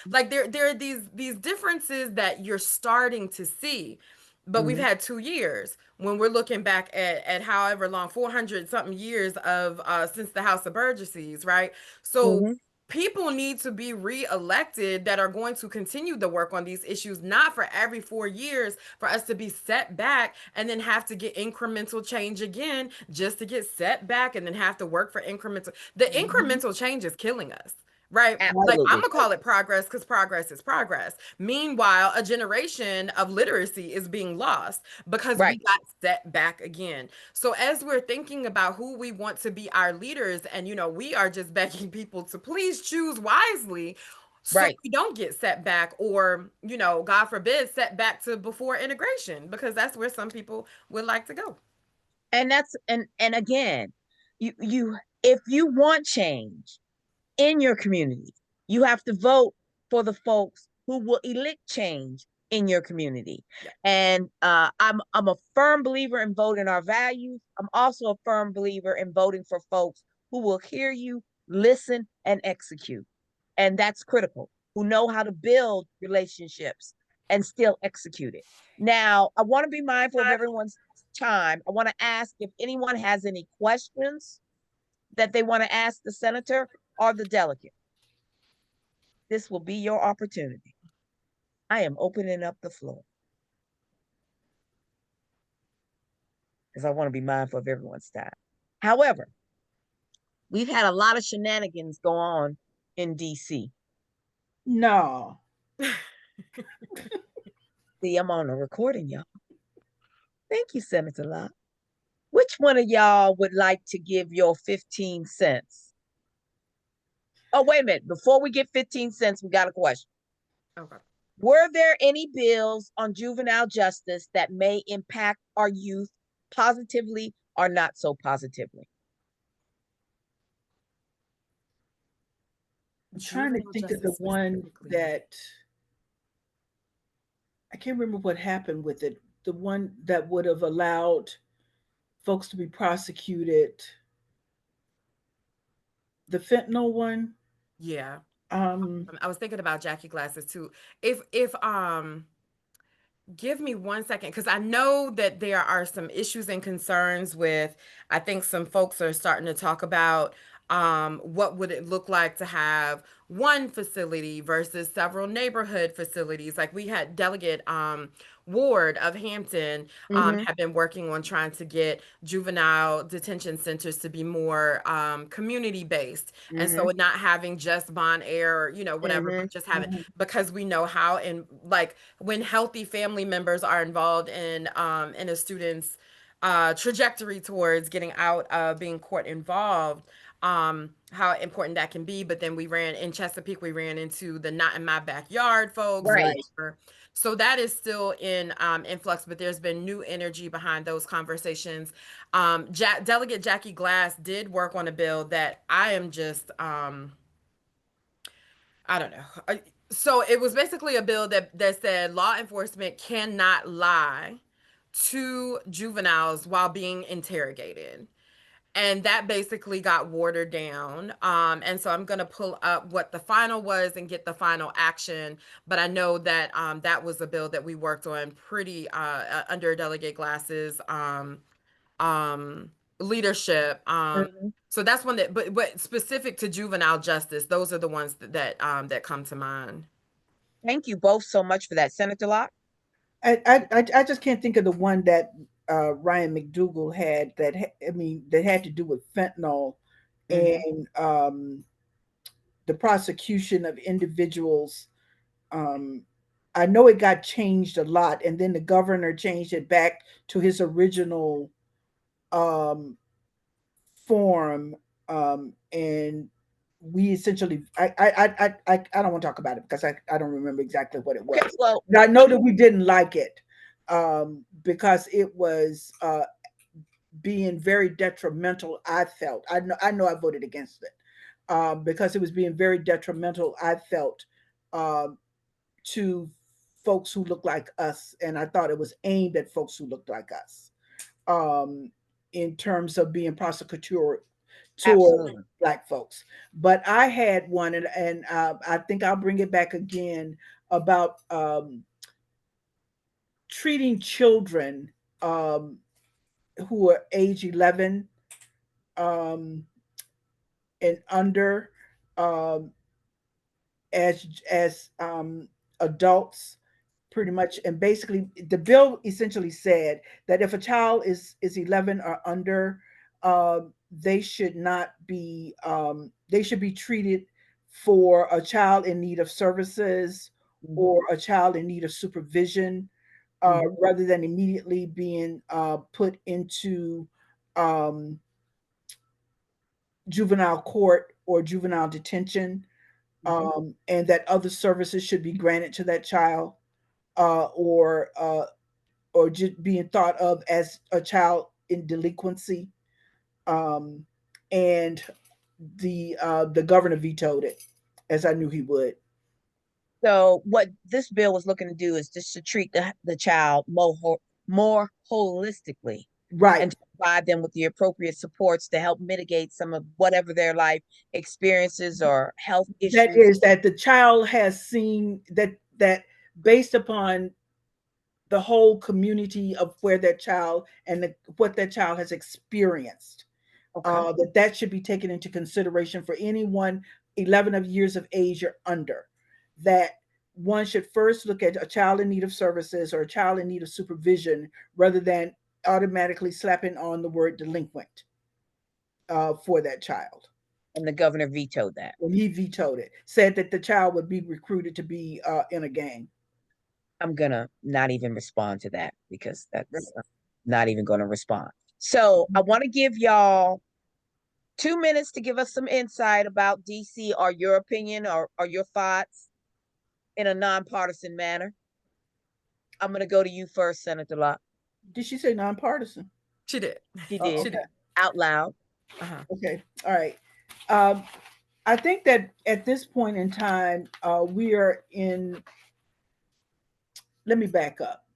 like there are these differences that you're starting to see. But we've Mm-hmm. had 2 years when we're looking back at however long, 400 something years of since the House of Burgesses, right? So Mm-hmm. people need to be re-elected that are going to continue the work on these issues, not for every 4 years for us to be set back and then have to get incremental change again just to get set back and then have to work for incremental. The Mhm. incremental change is killing us. Right. Right. Like I'm Absolutely. gonna call it progress because progress is progress. Meanwhile, a generation of literacy is being lost because we Right. got set back again. So as we're thinking about who we want to be our leaders, and we are just begging people to please choose wisely so Right. we don't get set back or, God forbid, set back to before integration, because that's where some people would like to go. And that's and again, you if you want change in your community, you have to vote for the folks who will elect change in your community. Yeah. And I'm a firm believer in voting our values. I'm also a firm believer in voting for folks who will hear you, listen, and execute. And that's critical, who know how to build relationships and still execute it. Now, I want to be mindful of everyone's time. I want to ask if anyone has any questions that they want to ask the senator or the delegate? This will be your opportunity. I am opening up the floor because I want to be mindful of everyone's time. However, we've had a lot of shenanigans go on in DC. No. See, I'm on a recording, y'all. Thank you, Senator Locke. Which one of y'all would like to give your 15 cents? Oh, wait a minute. Before we get 15 cents, we got a question. Okay. Were there any bills on juvenile justice that may impact our youth positively or not so positively? I'm trying to Juvenile think of the justice one specifically. that I can't remember what happened with it. The one that would have allowed folks to be prosecuted. The fentanyl one. Yeah. Um, I was thinking about Jackie Glasses too. If give me 1 second, because I know that there are some issues and concerns with, I think some folks are starting to talk about what would it look like to have one facility versus several neighborhood facilities. Like we had Delegate Ward of Hampton Mm-hmm. have been working on trying to get juvenile detention centers to be more community based. And Mm-hmm. so not having just Bon Air or, whatever, Mm-hmm. but just having, mhm. because we know how, and like when healthy family members are involved in a student's trajectory towards getting out of being court involved, how important that can be. But then we ran in Chesapeake, we ran into the not in my backyard folks, or Right. Right. whatever. So that is still in influx, but there's been new energy behind those conversations. Delegate Jackie Glass did work on a bill that I am just I don't know. So it was basically a bill that said law enforcement cannot lie to juveniles while being interrogated. And that basically got watered down. And so I'm gonna pull up what the final was and get the final action. But I know that that was a bill that we worked on pretty under Delegate Glass's um leadership. Mm-hmm. So that's one that, but specific to juvenile justice, those are the ones that come to mind. Thank you both so much for that, Senator Locke. I just can't think of the one that Ryan McDougal had that I mean that had to do with fentanyl Mm-hmm. and the prosecution of individuals. Um, I know it got changed a lot, and then the governor changed it back to his original um, form, and we essentially I don't want to talk about it because I don't remember exactly what it was. Okay, well, But I know that we didn't like it because it was being very detrimental. I felt I know I voted against it because it was being very detrimental. I felt um, to folks who look like us, and I thought it was aimed at folks who looked like us um, in terms of being prosecutorial toward absolutely. black folks. But I had one, and I think I'll bring it back again about treating children who are age 11 um, and under um, as adults pretty much. And basically the bill essentially said that if a child is 11 or under, they should not be they should be treated for a child in need of services Mm-hmm. or a child in need of supervision Mm-hmm. rather than immediately being put into um, juvenile court or juvenile detention, Mm-hmm. and that other services should be granted to that child, uh, or uh, or just being thought of as a child in delinquency. Um, and the governor vetoed it, as I knew he would. So what this bill was looking to do is just to treat the child more holistically Right. and to provide them with the appropriate supports to help mitigate some of whatever their life experiences or health That issues. is that the child has seen that based upon the whole community of where that child and what that child has experienced, Okay. that should be taken into consideration for anyone 11 of years of age or under. That one should first look at a child in need of services or a child in need of supervision rather than automatically slapping on the word delinquent for that child. And the governor vetoed that. When he vetoed it, said that the child would be recruited to be in a gang. I'm gonna not even respond to that because that's not even gonna respond. So I want to give y'all 2 minutes to give us some insight about DC or your opinion or your thoughts in a nonpartisan manner. I'm gonna go to you first, Senator Locke. Did she say nonpartisan? She did. She Oh, did She did. out loud. Uh-huh. okay. All right. Um, I think that at this point in time, we are in. Let me back up.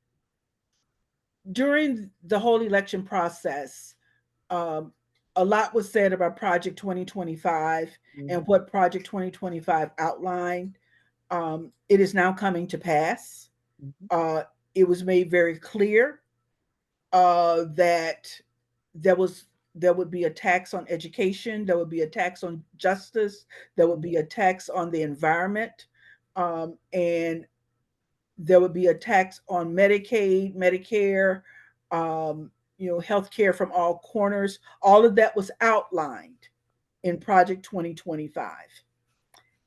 During the whole election process, um, a lot was said about Project 2025 and Mhm. what Project 2025 outlined. It is now coming to pass. Mhm. Uh, it was made very clear that there was there would be a tax on education, there would be a tax on justice, there would be a tax on the environment, and there would be a tax on Medicaid, Medicare, health care from all corners. All of that was outlined in Project 2025.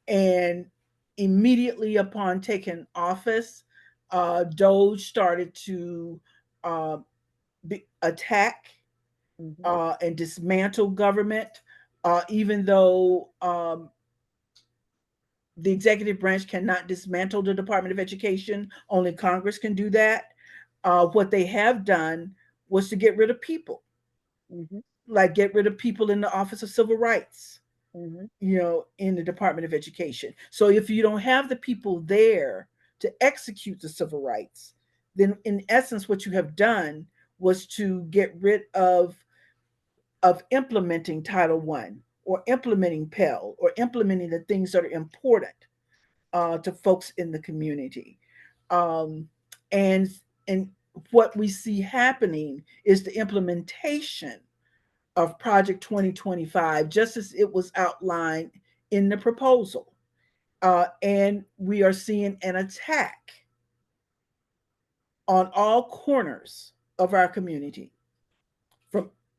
And immediately upon taking office, Doge started to uh, attack Mhm. and dismantle government, even though the executive branch cannot dismantle the Department of Education. Only Congress can do that. What they have done was to get rid of people, Mhm. like get rid of people in the Office of Civil Rights, Mhm. in the Department of Education. So if you don't have the people there to execute the civil rights, then in essence, what you have done was to get rid of implementing Title One or implementing Pell or implementing the things that are important to folks in the community. Um, and and what we see happening is the implementation of Project 2025, just as it was outlined in the proposal. And we are seeing an attack on all corners of our community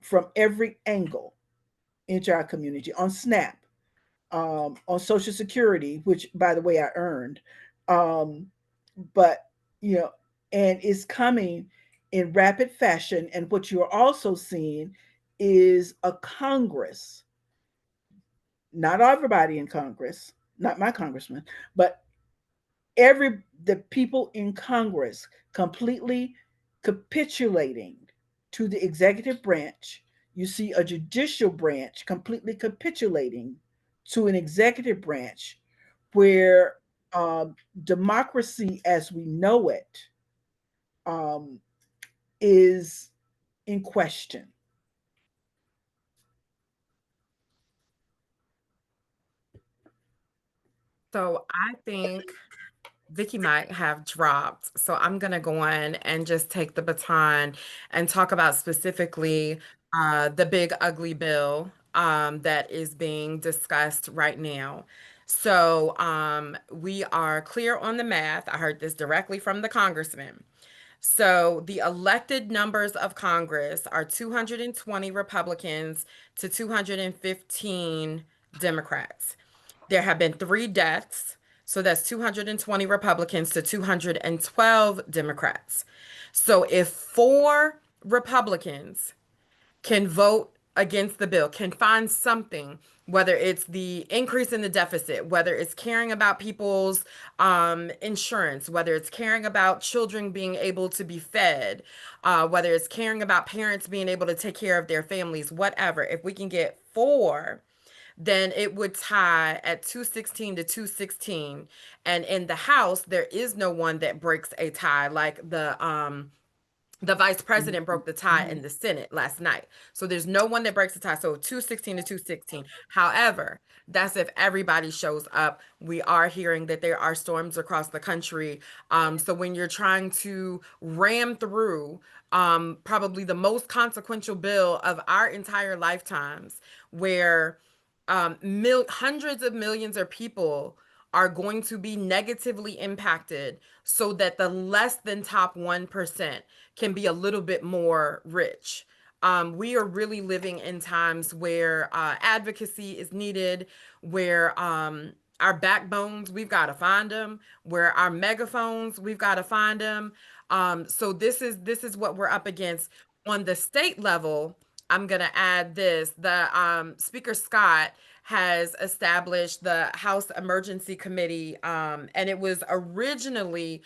from every angle into our community on SNAP, on Social Security, which, by the way, I earned. Um, but, you know, and it's coming in rapid fashion. And what you're also seeing is a Congress, not everybody in Congress, not my congressman, but the people in Congress completely capitulating to the executive branch. You see a judicial branch completely capitulating to an executive branch where democracy as we know it um, is in question. So I think Vicky might have dropped. So I'm going to go on and just take the baton and talk about specifically the big ugly bill that is being discussed right now. So we are clear on the math. I heard this directly from the congressman. So the elected numbers of Congress are 220 Republicans to 215 Democrats. There have been three deaths. So that's 220 Republicans to 212 Democrats. So if four Republicans can vote against the bill, can find something, whether it's the increase in the deficit, whether it's caring about people's insurance, whether it's caring about children being able to be fed, whether it's caring about parents being able to take care of their families, whatever, if we can get four, then it would tie at 216 to 216. And in the House, there is no one that breaks a tie like the vice president broke the tie in the Senate last night. So there's no one that breaks the tie. So 216 to 216. However, that's if everybody shows up. We are hearing that there are storms across the country. So when you're trying to ram through probably the most consequential bill of our entire lifetimes, where hundreds of millions of people are going to be negatively impacted so that the less than top 1% can be a little bit more rich. We are really living in times where advocacy is needed, where our backbones, we've got to find them, where our megaphones, we've got to find them. So this is what we're up against. On the state level, I'm going to add this. The Speaker Scott has established the House Emergency Committee, and it was originally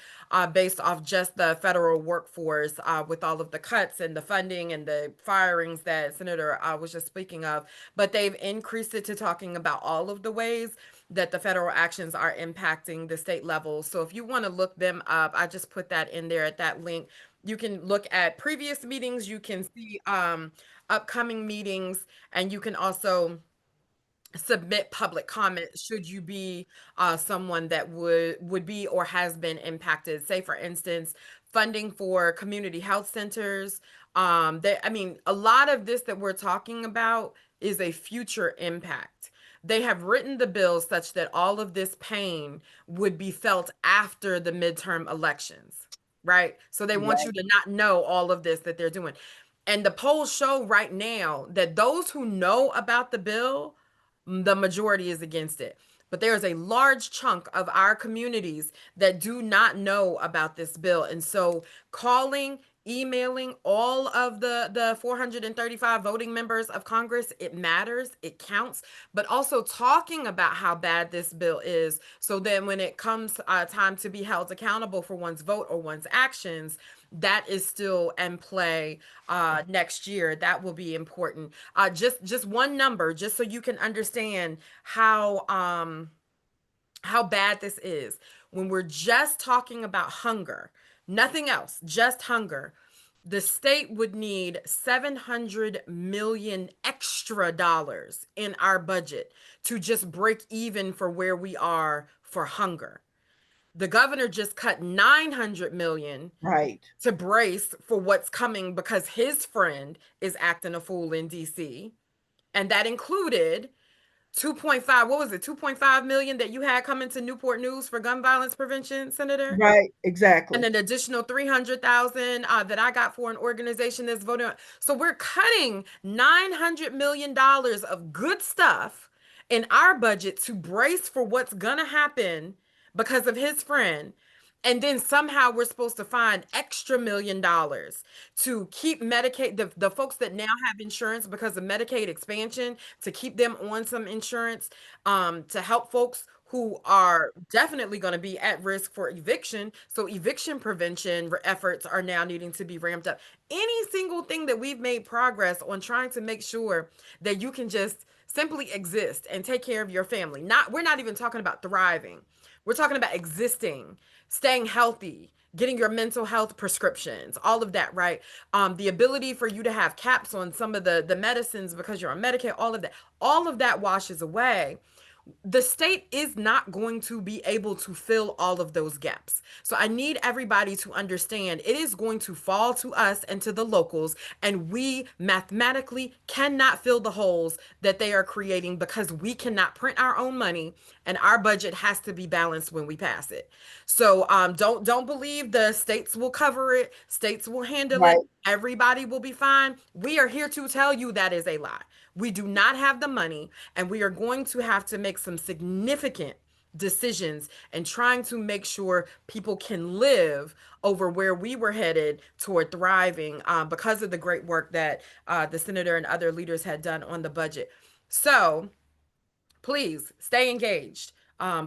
based off just the federal workforce, with all of the cuts and the funding and the firings that Senator was just speaking of. But they've increased it to talking about all of the ways that the federal actions are impacting the state level. So if you want to look them up, I just put that in there at that link. You can look at previous meetings, you can see upcoming meetings, and you can also submit public comment should you be someone that would be or has been impacted. Say, for instance, funding for community health centers. I mean, a lot of this that we're talking about is a future impact. They have written the bill such that all of this pain would be felt after the midterm elections, right? So they want you to not know all of this that they're doing. And the polls show right now that those who know about the bill, the majority is against it. But there's a large chunk of our communities that do not know about this bill. And so calling, emailing all of the 435 voting members of Congress, it matters, it counts, but also talking about how bad this bill is, so then when it comes time to be held accountable for one's vote or one's actions, that is still in play next year. That will be important. Just one number, just so you can understand how bad this is. When we're just talking about hunger, nothing else, just hunger, the state would need $700 million extra dollars in our budget to just break even for where we are for hunger. The governor just cut $900 million to brace for what's coming because his friend is acting a fool in DC. And that included 2.5, what was it, 2.5 million that you had coming to Newport News for gun violence prevention, Senator? Right, exactly. And an additional 300,000 that I got for an organization that's voting on. So we're cutting $900 million of good stuff in our budget to brace for what's gonna happen because of his friend. And then somehow we're supposed to find extra $1 million to keep Medicaid, the folks that now have insurance because of Medicaid expansion, to keep them on some insurance, to help folks who are definitely going to be at risk for eviction. So eviction prevention efforts are now needing to be ramped up. Any single thing that we've made progress on trying to make sure that you can just simply exist and take care of your family. We're not even talking about thriving. We're talking about existing, staying healthy, getting your mental health prescriptions, all of that, right? The ability for you to have caps on some of the medicines because you're on Medicaid, all of that washes away. The state is not going to be able to fill all of those gaps. So I need everybody to understand it is going to fall to us and to the locals, and we mathematically cannot fill the holes that they are creating because we cannot print our own money, and our budget has to be balanced when we pass it. So don't believe the states will cover it, states will handle it, everybody will be fine. We are here to tell you that is a lie. We do not have the money, and we are going to have to make some significant decisions and trying to make sure people can live over where we were headed toward thriving because of the great work that the senator and other leaders had done on the budget. So please stay engaged.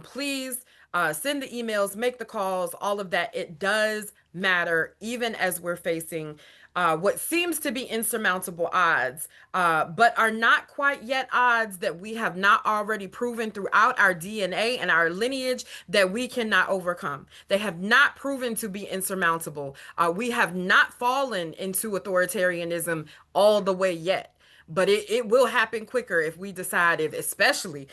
Please send the emails, make the calls, all of that. It does matter, even as we're facing what seems to be insurmountable odds, but are not quite yet odds that we have not already proven throughout our DNA and our lineage that we cannot overcome. They have not proven to be insurmountable. We have not fallen into authoritarianism all the way yet. But it will happen quicker if we decide, if especially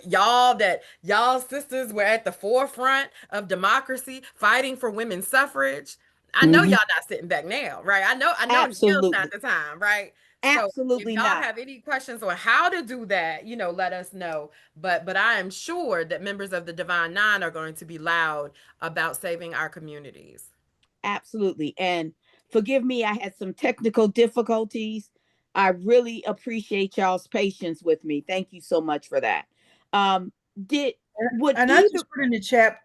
y'all sisters were at the forefront of democracy, fighting for women's suffrage. I know y'all not sitting back now, right? I know now's Absolutely. not the time, right? So if Absolutely y'all not. have any questions on how to do that, let us know. But I am sure that members of the Divine Nine are going to be loud about saving our communities. Absolutely. And forgive me, I had some technical difficulties. I really appreciate y'all's patience with me. Thank you so much for that. Um, did would And I either just put in the chat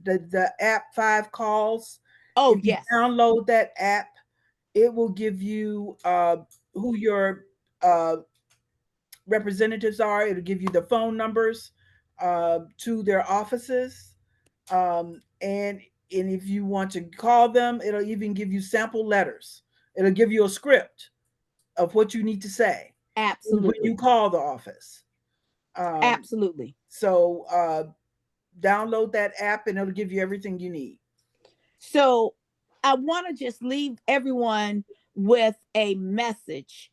the app 5 calls. Oh If you yes. download that app, it will give you who your representatives are. It'll give you the phone numbers to their offices, and if you want to call them, it'll even give you sample letters. It'll give you a script of what you need to say when you Absolutely. call the office. Absolutely. So download that app, and it'll give you everything you need. So I want to just leave everyone with a message.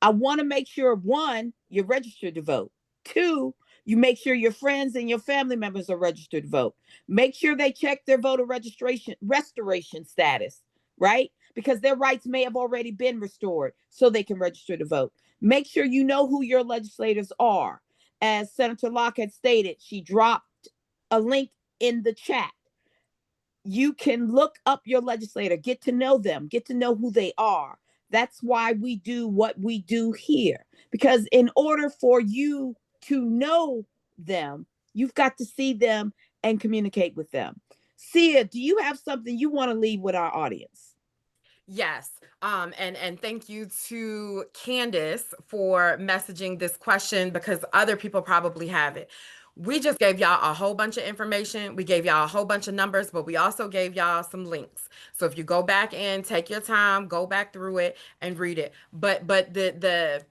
I want to make sure, one, you're registered to vote. Two, you make sure your friends and your family members are registered to vote. Make sure they check their voter registration restoration status, right? Because their rights may have already been restored so they can register to vote. Make sure you know who your legislators are. As Senator Locke had stated, she dropped a link in the chat. You can look up your legislator, get to know them, get to know who they are. That's why we do what we do here. Because in order for you to know them, you've got to see them and communicate with them. Sia, do you have something you want to leave with our audience? Yes. And thank you to Candace for messaging this question because other people probably have it. We just gave y'all a whole bunch of information. We gave y'all a whole bunch of numbers, but we also gave y'all some links. So if you go back and take your time, go back through it and read it. But the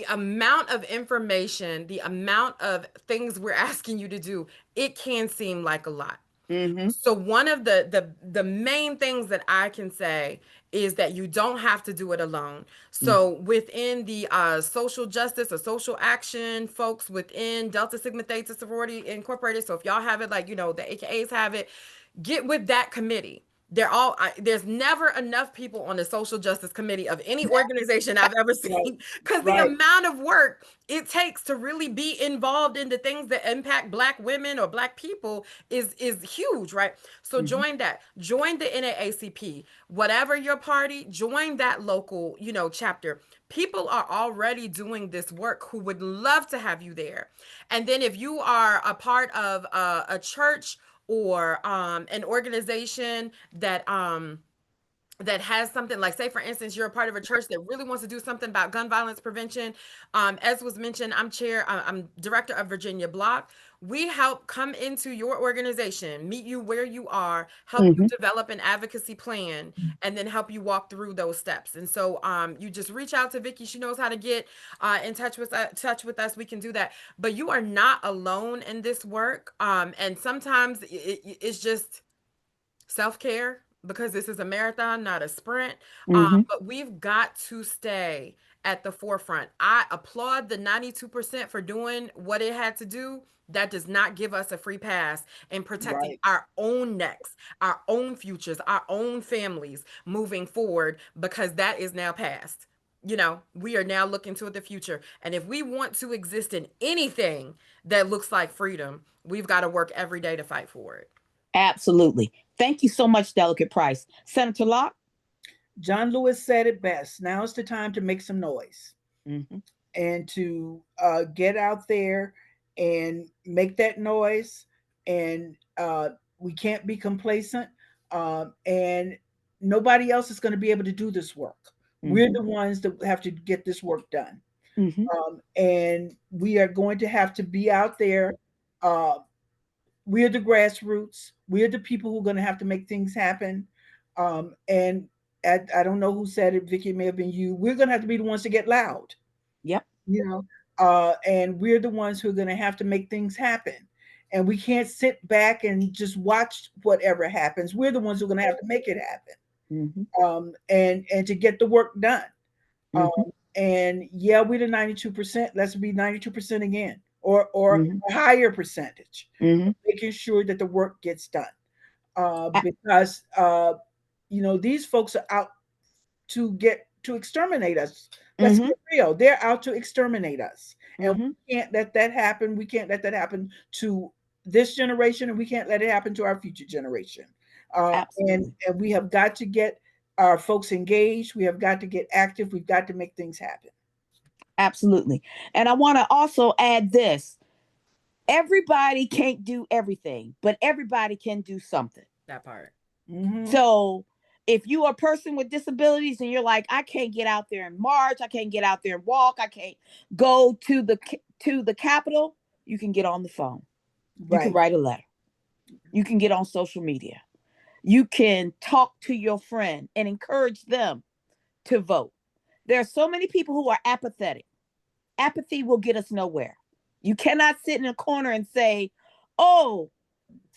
amount of information, the amount of things we're asking you to do, it can seem like a lot. Mm-hmm. So one of the main things that I can say is that you don't have to do it alone. So within the social justice or social action folks within Delta Sigma Theta Sorority Incorporated, so if y'all have it, like the AKAs have it, get with that committee. There's never enough people on the social justice committee of any organization I've ever Right, seen because the right. amount of work it takes to really be involved in the things that impact Black women or Black people is huge, right? So Mhm. join that. Join the NAACP. Whatever your party, join that local, chapter. People are already doing this work who would love to have you there. And then if you are a part of a church or an organization that has something like, say for instance, you're a part of a church that really wants to do something about gun violence prevention. As was mentioned, I'm director of Virginia Block. We help come into your organization, meet you where you are, help you Mm-hmm. develop an advocacy plan, and then help you walk through those steps. And so you just reach out to Vicki. She knows how to get in touch with us. We can do that. But you are not alone in this work. And sometimes it's just self-care because this is a marathon, not a sprint. Mm-hmm. But we've got to stay at the forefront. I applaud the 92% for doing what it had to do. That does not give us a free pass in protecting Right. our own necks, our own futures, our own families moving forward, because that is now past. We are now looking toward the future. And if we want to exist in anything that looks like freedom, we've got to work every day to fight for it. Absolutely. Thank you so much, Delegate Price. Senator Locke? John Lewis said it best. Now is the time to make some noise Mm-hmm. and to get out there and make that noise. And we can't be complacent. And nobody else is going to be able to do this work. We're Mm-hmm. the ones that have to get this work done. Mm-hmm. And we are going to have to be out there. Uh, we're the grassroots. We're the people who are going to have to make things happen. And I don't know who said it, Vicky, it may have been you. We're going to have to be the ones to get loud, Yep. you know, and we're the ones who are going to have to make things happen. And we can't sit back and just watch whatever happens. We're the ones who are going to have to make it happen, Mm-hmm. and to get the work done. Um, Mm-hmm. and yeah, we're the 92%. Let's be 92% again, or Mm-hmm. a higher percentage, Mm-hmm. making sure that the work gets done. A- Because these folks are out to exterminate us. Let's get real. They're out to exterminate us. And we can't let that happen. We can't let that happen to this generation, and we can't let it happen to our future generation. And we have got to get our folks engaged. We have got to get active. We've got to make things happen. Absolutely. And I want to also add this. Everybody can't do everything, but everybody can do something. That part. So if you are a person with disabilities and you're like, I can't get out there and march, I can't get out there and walk, I can't go to the Capitol, you can get on the phone. You can write a letter. You can get on social media. You can talk to your friend and encourage them to vote. There are so many people who are apathetic. Apathy will get us nowhere. You cannot sit in a corner and say, oh,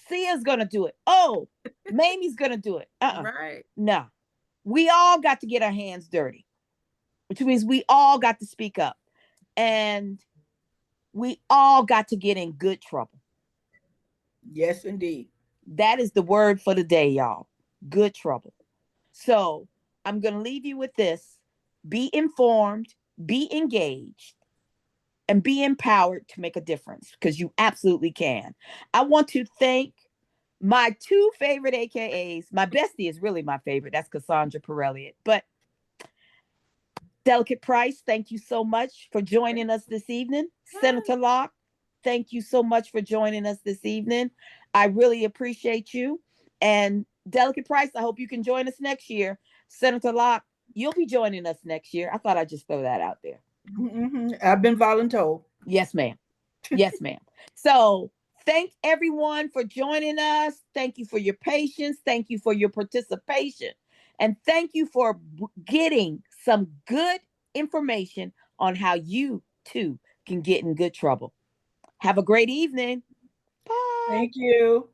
Sia's going to do it. Oh, Mamie's going to do it. Right. No. We all got to get our hands dirty, which means we all got to speak up. And we all got to get in good trouble. Yes, indeed. That is the word for the day, y'all. Good trouble. So I'm going to leave you with this. Be informed, be engaged, and be empowered to make a difference, because you absolutely can. I want to thank my two favorite AKAs. My bestie is really my favorite. That's Cassandra Perelliot. But Delegate Price, thank you so much for joining us this evening. Senator Locke, thank you so much for joining us this evening. I really appreciate you. And Delegate Price, I hope you can join us next year. Senator Locke, you'll be joining us next year. I thought I'd just throw that out there. I've been voluntold. Yes, ma'am. Yes, ma'am. So thank everyone for joining us. Thank you for your patience. Thank you for your participation. And thank you for getting some good information on how you too can get in good trouble. Have a great evening. Bye. Thank you.